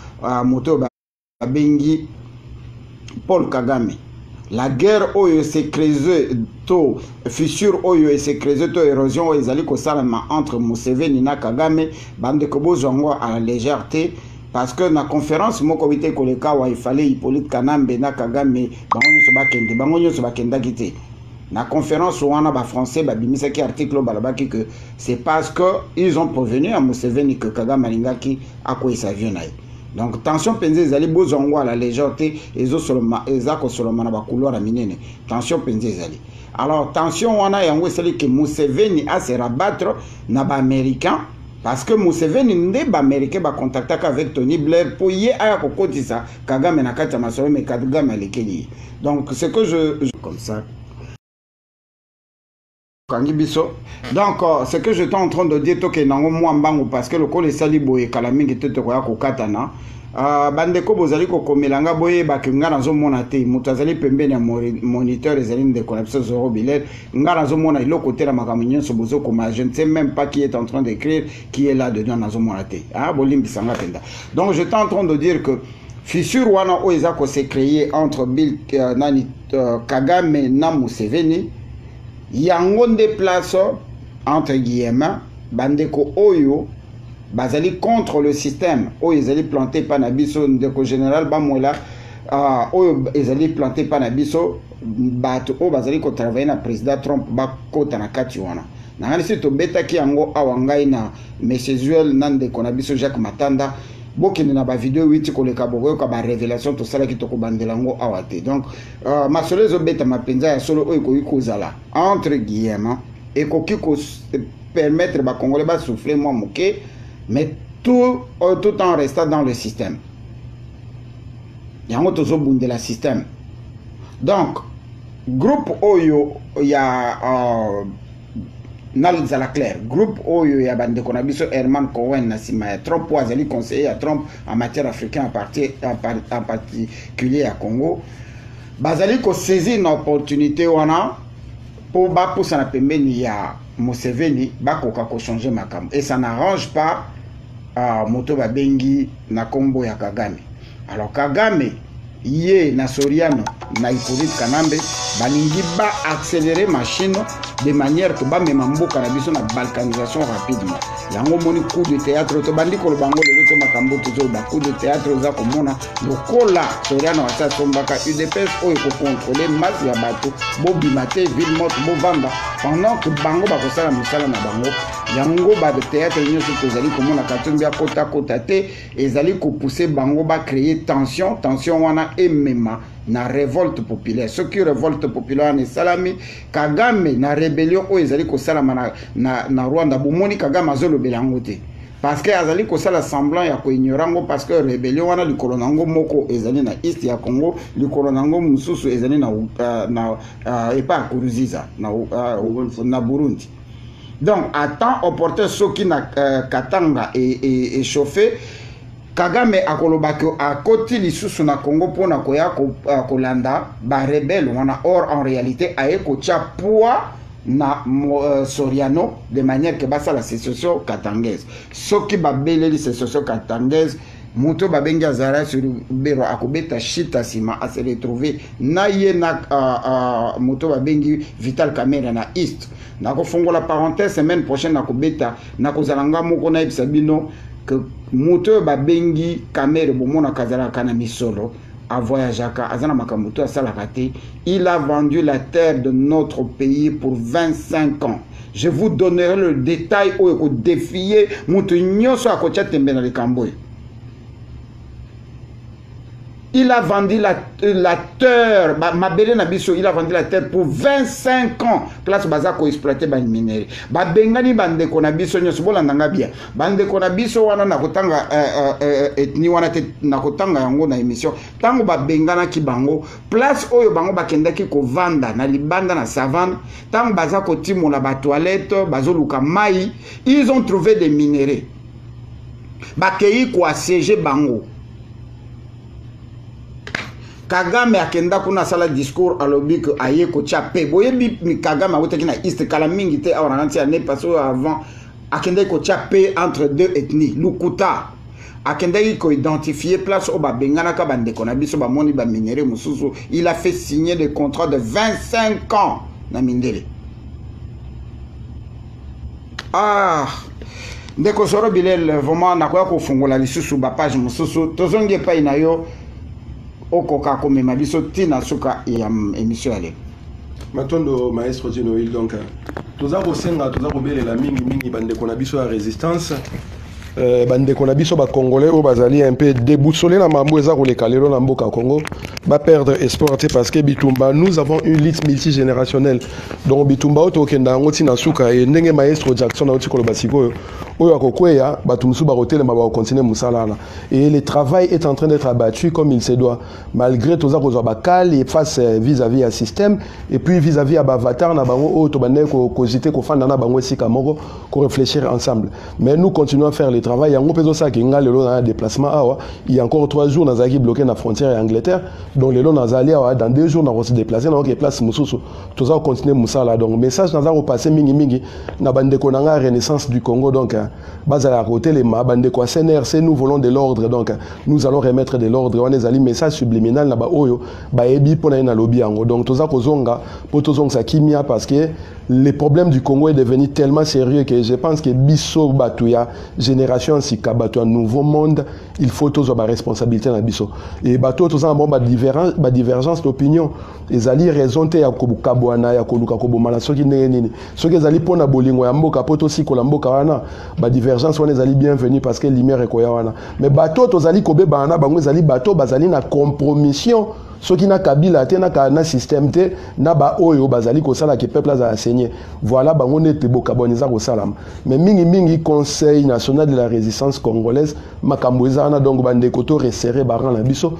moto babengi Paul Kagame. La guerre oyo s'est creusée to fissure oyo s'est creusée to érosion oyo ezali ko salama entre Museveni na Kagame bande ko bozongo à la légèreté. Parce que na conférence moko bité koleka wa il fallait Hippolyte Kanambe na Kagame bango nyoso bakenda kité. Na conférence wana ba français ba bimisa ki article balabaki que c'est parce que ils ont prévenu à Museveni que Kagame alingaki akoi sa vie naï. Donc tension penze ezali bozongo à la légèreté ezo soloma ezako soloma na ba couloir minene. Tension penze ezali. Alors tension wana yango esali que Museveni a se rabattre na ba américain. Parce que Museveni nde ba américain ba contacta avec Tony Blair pour y aya kokotisa Kagame na kati ya masolo mais Kagame alekeli. Donc c'est que je comme ça. Donc c'est que je suis en train de dire que nango mwambango parce que le col est sali boye kala mingi tete ko ya kokatana. Bandeko bozali ko komelanga boye bakinga nazo mona te mutu azali pembeni ya moniteur ezali ndeko na biso Zoro Bilel nga nazo mona iloko te la makambo nyonso bozo koma je ne sais même pas qui est en train d'écrire qui est là dedans nazo mona te bolimbi sanga penda. Donc je suis en train de dire que fissure wana o ezako s'est créé entre Kagame na Museveni yango nde place entre guillemets bandeko oyo bazali contre le système oyo ezali planté pa na biso ndeko général bamwela oyo ezali planté pa na biso bato oyo bazali ko travailler na président Trump bakota na kati wana nangani si tobetaki yango awa ngai na monsieur Zuel na ndeko na biso Jacques Matanda bokende na ba video 8 koleka bokoyoka ba révélation tosalaki tokobandela yango awa te. Donc masolo ezobeta mapenza ya solo oyo koyi kozala entre guillemets ekoki ko permettre ba Congolais ba souffler moi moke mais tout en restant dans le système. Yango tozo bundela système. Donc groupe oyo ya Nalzala Claire, groupe oyo ya bandeko na biso Herman Cohen na sima ya Trump wazali conseiller à Trump en matière africaine en particulier à Congo. Bazali ko saisir une opportunité wana pour ba poussa na pembeni ya Museveni bakoka ko changer makambo et ça n'arrange pas moto babengi na kombo ya Kagame. Alors Kagame yé na Soriano na Hippolyte Kanambe baningi ba accélérer machine de manière que ba mema mboka na biso na balkanisation rapidement. Yango moni coup de théâtre to bandi ko bango le to makambo to ba coup de théâtre za ko mona lokola Soriano asa tombaka UDPS oyo ko contrôler masse ya bato bo bimate ville morte bo vamba pendant que bango ba ko sala misala na bango yango ba de théâtre nyonso to zali ko mona katumbi kota te ezali ko pousser bango ba créer tension wana emema na révolte populaire. Ce qui révolte populaire ne salami Kagame na rébellion o ezali ko salama na Rwanda bomoni Kagame azolo belangote parce que azali ko sala semblant ya ko ignorango parce que rébellion wana likolo nango moko ezali na East ya Congo likolo nango mususu ezali na epa Kuruziza na Burundi. Donc à temps opportun soki na Katanga et chauffé Kagame akolobako akoti lisusu na Congo pona koya kolanda ba rebelle wana or en réalité aeko tia poids na Soriano de manière que basa la sécession katangaise soki babeleli sécession katangaise moto babengi azara sur bero akobeta shita sima a se retrouver na ye na moto babengi Vital Kamerhe na East na ko fongola parenthèse semaine prochaine na kobeta na kozalanga moko na ibsabino que moto babengi Kamerhe bomona kazala kana misolo a voyageaka azana makamuto a salakate. Il a vendu la terre de notre pays pour 25 ans. Je vous donnerai le détail au défier moto nyoso akocha tembe na likamboy. Il a vendu la terre, Mabele Nabiso, il a vendu la terre pour 25 ans. Place Bazako exploité par une minerie. Bengani Bande Konabiso, Nyosubola Nangabia. Bande Konabiso, wana Nakotanga, etni wana Nakotanga yango na émission. Tango Bengana Kibango, place Oyo Bango Bakendaki ko vanda, na libanda na savane. Tango Bazako Timo la toilette, Bazoluka Mai, ils ont trouvé des minéraux. Bakei ko siégé Bango. Kagame akenda kuna sala discours alobi que aye ko chape boyebi Kagame awoteki na East kala mingi te awananti ane parce que avant akenda ko chape entre deux ethnies Lukuta akenda ko identifier place au babengana ka bande ko na biso ba moni ba minéraux mususu. Il a fait signer des contrats de 25 ans na mindele. Ah ndeko soro bilel vraiment nakoya ko fungola lisusu ba page mususu tozonge pa inayo okoka komema biso tina suka ya émission ale matondo maestro Dinoil donc toza kosenga toza kobelela mingi bande kona biso ya résistance bande kona biso ba congolais o bazali un peu déboussolé na mambo eza koleka lelo na mboka Congo ba perdre espoir parce que Bitumba nous avons une lutte multigénérationnelle donc Bitumba oto kenda ngoti na suka e ndenge maestro Jackson na otikolo basiko oyo akokweya batumsu ba hôtel ma ba continuer musalana et le travail est en train d'être abattu comme il se doit malgré toza kozwa bakal et face vis-à-vis à système et puis vis-à-vis à bavatar na bango oto bande ko cogiter ko fanda na bango sika moko ko réfléchir ensemble mais nous continuons à faire le travail yango pezo ça ki ngalo na déplacement awa il y a encore 3 jours nazaki bloqué na frontière Angleterre donc lelo nazali awa dans 2 jours na se déplacer na ok place mususu toza continuer musala donc message naza ko passer mingi na bande ko na renaissance du Congo donc bazala à côté les bande ko CNRC nous voulons de l'ordre donc nous allons remettre de l'ordre on est allé message subliminal na ba oyo ba ebi pona na lobby yango donc toza ko zonga po tozonga sa kimia parce que le problème du Congo est devenu tellement sérieux que je pense que biso batuya génération sika batu un nouveau monde il faut tous ba responsabilité na biso et bato toza bon ba divergence d'opinion ezali raison te ya kobukabwana ya koluka kobomana soki ndenge nini soki ezali pona bolingo ya mboka poto sikola mboka wana ba divergence wana ezali bienvenue parce que lumière ekoya wana mais bato tozali kobeba na bango ezali bato bazali na compromission soki na kabila te na système te na ba oyo bazali ko sala ke peuple a enseigné voilà bango nete bokaboniza ko salam mais mingi conseil national de la résistance congolaise makambo ezana donc bande koto resserrer ba ran na biso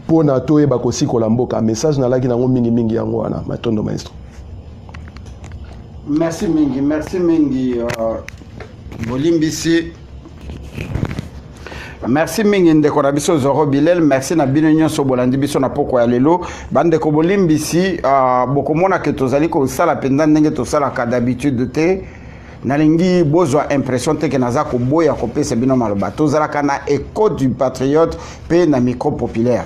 pona to e ba ko sikola mboka message na laki nango mingi yango wana matondo maestro. Merci mingi Bolimbisi. Merci mingi ndeko na biso Zoro Bilel, merci na bino nyonso bolandi biso na poko ya lelo bande ko Bolimbisi bokomona ke tozali ko sala penda ndenge to sala ka d'habitude te nalingi bozwa impression te ke naza ko boya ko pesa bino maloba tozala kana écho du patriote pe na micro populaire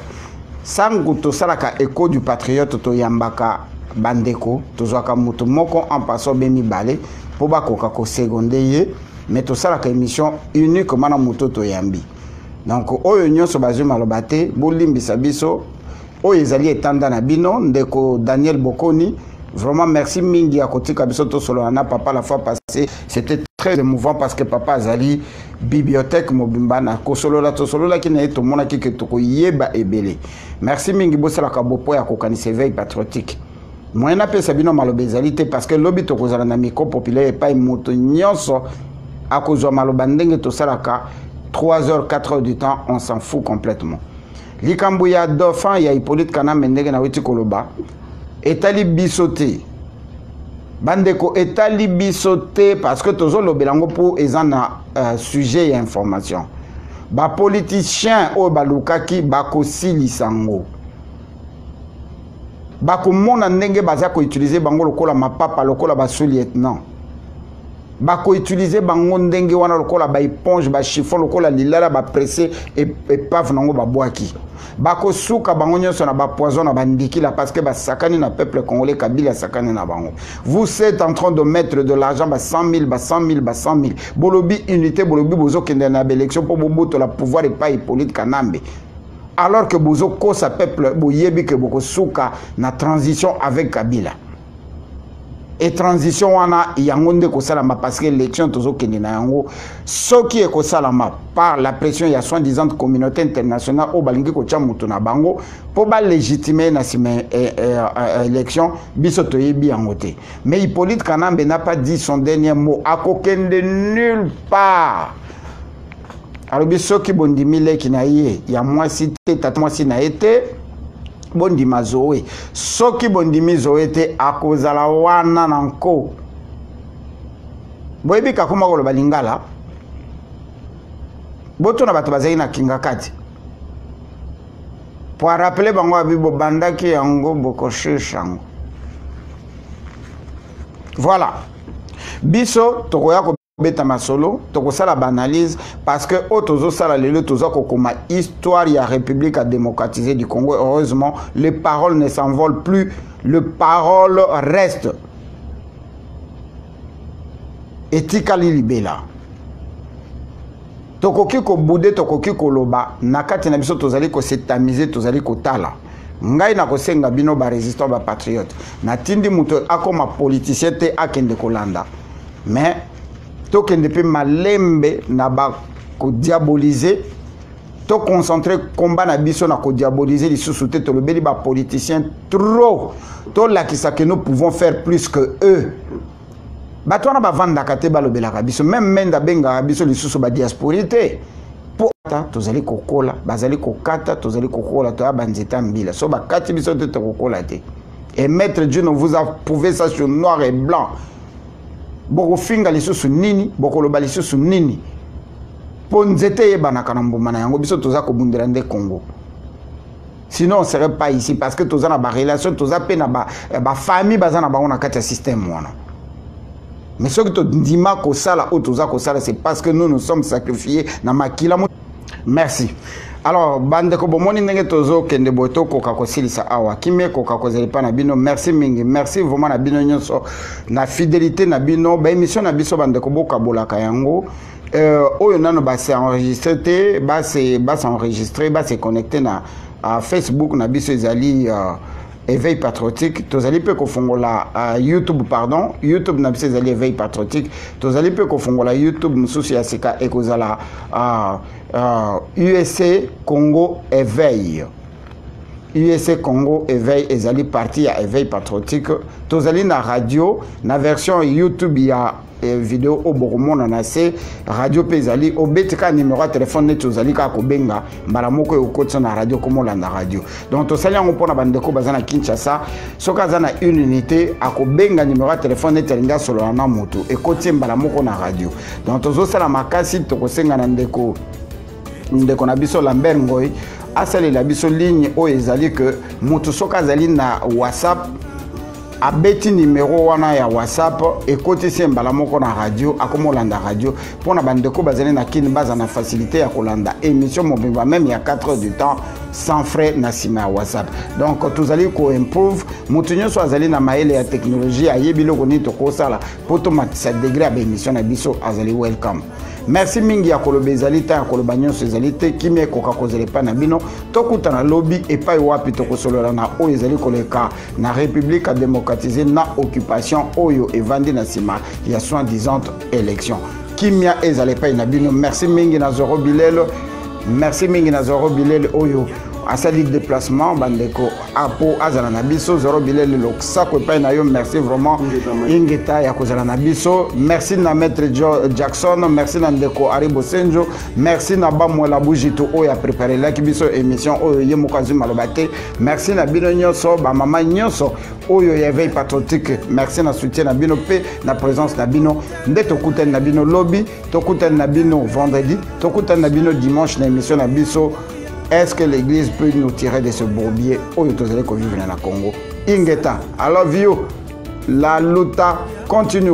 sangu to sala ka écho du patriote to yambaka bandeko tozwa ka mutu moko en passant bemi balé po bakoka ko seconder mais to sala ka émission unique mana mutu to yambi. Donc oyo nyonso bazwi maloba te bolimbisa biso oyo ezali etanda na bino ndeko Daniel Bokoni vraiment merci mingi ya kotika biso to solo na papa la fois passée c'était très émouvant parce que papa azali bibliothèque mobimba na kosolola to solola ki na eto mona ki ke to yeba ebele merci mingi bosala ka bopo ya kokanisa éveil patriotique moi na pesa bino maloba ezali te parce que lobi to kozala na micro populaire pa moto nyonso akozwa maloba ndenge to salaka 3 heures, 4 heures du temps, on s'en fout complètement. Likambu ya Dauphin, ya Hippolyte Kana Mendege na weti koloba. Etali bisote. Bandeko etali bisote parce que tozo lobelango pour ezana sujet et information. Ba politicien o balukaki bako silisango. Bako mona ndenge baza ko utiliser bango lokola mapapa lokola ba sous-lieutenant. Bako utiliser bango ndenge wana lokola ba éponge ba chiffon lokola lilala ba pressé et paf nango ba boaki bako suka bango nyonso na ba poison na bandiki la parce que ba sakani na peuple congolais Kabila sakani na bango. Vous êtes en train de mettre de l'argent ba 100 000 ba 100 000 ba 100 000 bolobi unité bolobi bozo kende na élection pour boboto la pouvoir et pas Hippolyte Kanambe alors que bozo ko sa peuple boyebi que boko suka na transition avec Kabila. et transition wana yango nde ko salama parce que l'élection tozo kende na yango soki e ko salama par la pression ya soi-disant communauté internationale o balingi ko tia mutu na bango po ba légitimer na sima élection biso toyebi yango te. Mais Hippolyte Kanambe n'a pas dit son dernier mot akokende nulle part. Alors biso ki bondimi leki na ye ya mwasi te tata mwasi na été bondima zoe soki bondimi zoe te akozala wana nanko boyebi kakoma koloba lingala boto na bato bazali na kinga kati po rappeler bango abibo bandaki yango bokoshisha yango. Voilà biso tokoya ko beta masolo toko sala banalise parce que otozo sala lelo tozo kokoma histoire ya République démocratisée du Congo. Heureusement les paroles ne s'envolent plus, les paroles restent. Etikali libela tokoki ko boude tokoki ko loba nakati na biso tozali ko setamiser tozali ko tala ngai na kosenga bino ba résistant ba patriote na tindi muto akoma politicien te akende kolanda mais tokende pe malembe na ba ko diaboliser to concentrer combat na biso na ko diaboliser les sous-soutés to lobeli ba politiciens trop to lakisa que nous pouvons faire plus que eux bato na ba vanda kate ba lobela biso même menda benga biso les sous ba diasporité po ta tozali kokola bazali kokata tozali kokola to abanzeta mbila so ba kati biso te kokola te et maître Dieu nous vous a prouvé ça sur noir et blanc. Boko finga lisusu nini boko loba lisusu nini po nzete yebanaka na mbuma na yango biso toza kobundela nde Congo. Sinon on serait pas ici parce que toza na ba relation toza pe na ba famille baza na bango na kati ya système wana. Mais ce que to ndima ko sala o toza ko sala c'est parce que nous nous sommes sacrifiés na makila. Merci. Alors bande ko bomoni ndenge tozo kende boto ko ka ko silisa awa kimé ko ka ko zelipa na bino. Merci mingi, merci vraiment na bino nyonso na fidélité na bino ba émission na biso bande ko boka bolaka yango oyo nano ba se enregistrer te ba se enregistrer ba se connecter na Facebook na biso ezali éveil patriotique tozali pe ko fongola YouTube pardon YouTube na biso ezali éveil patriotique tozali pe ko fongola YouTube mususu ya sika ekozala USA Congo éveil USA Congo éveil ezali parti ya éveil patriotique tozali na radio na version YouTube ya vidéo au boromona na se radio pezali obetika numéro de téléphone net tozali ka ko benga mbala moko okotsa na radio komola na radio donc tozali yango pona bandeko bazana Kinshasa soka zana une unité akobenga numéro de téléphone net linga solo na moto ekotse mbala moko na radio donc tozo sala makasi tokosenga na ndeko na biso Lambert Ngoy asali la biso ligne o ezali que moto soka zali na WhatsApp abeti numéro wana ya WhatsApp ekoti sembala moko na radio akomolanda radio pona bandeko bazali na kini baza na facilité ya kolanda émission mobimba même il y a 4 heures du temps sans frais na sima ya WhatsApp. Donc tozali ko improve mutu nyonso azali na maele ya technologie ayebi loko ni tokosala poto matisa degré ya émission na biso azali welcome. Merci mingi ya koloba ezali ta ya koloba nyonso ezali te kimie koka kozele pa na bino tokuta na lobby epai wapi tokosolola na oyo ezali koleka na République démocratisée na occupation oyo evandi na sima ya soi-disant élection kimia ezali pa na bino. Merci mingi na Zoro Bilelo, merci mingi na Zoro Bilelo oyo asali déplacement bandeko apo azala na biso Zoro Bilelo loksako epai na yo. Merci vraiment ingeta ya kozala na biso. Merci na maître Jackson, merci na ndeko Aribo Senjo, merci na Bamwela Bujito oyo a préparé la biso émission oyo ye mokazi malobate. Merci na bino nyonso ba mama nyonso oyo ya éveil patriotique. Merci na soutien na bino pe na présence na bino nde tokutani na bino lobby tokutani na bino vendredi tokutani na bino dimanche na émission na biso. Est-ce que l'église peut nous tirer de ce bourbier où nous allons vivre dans le Congo? Ingeta, I love you. La lutte continue.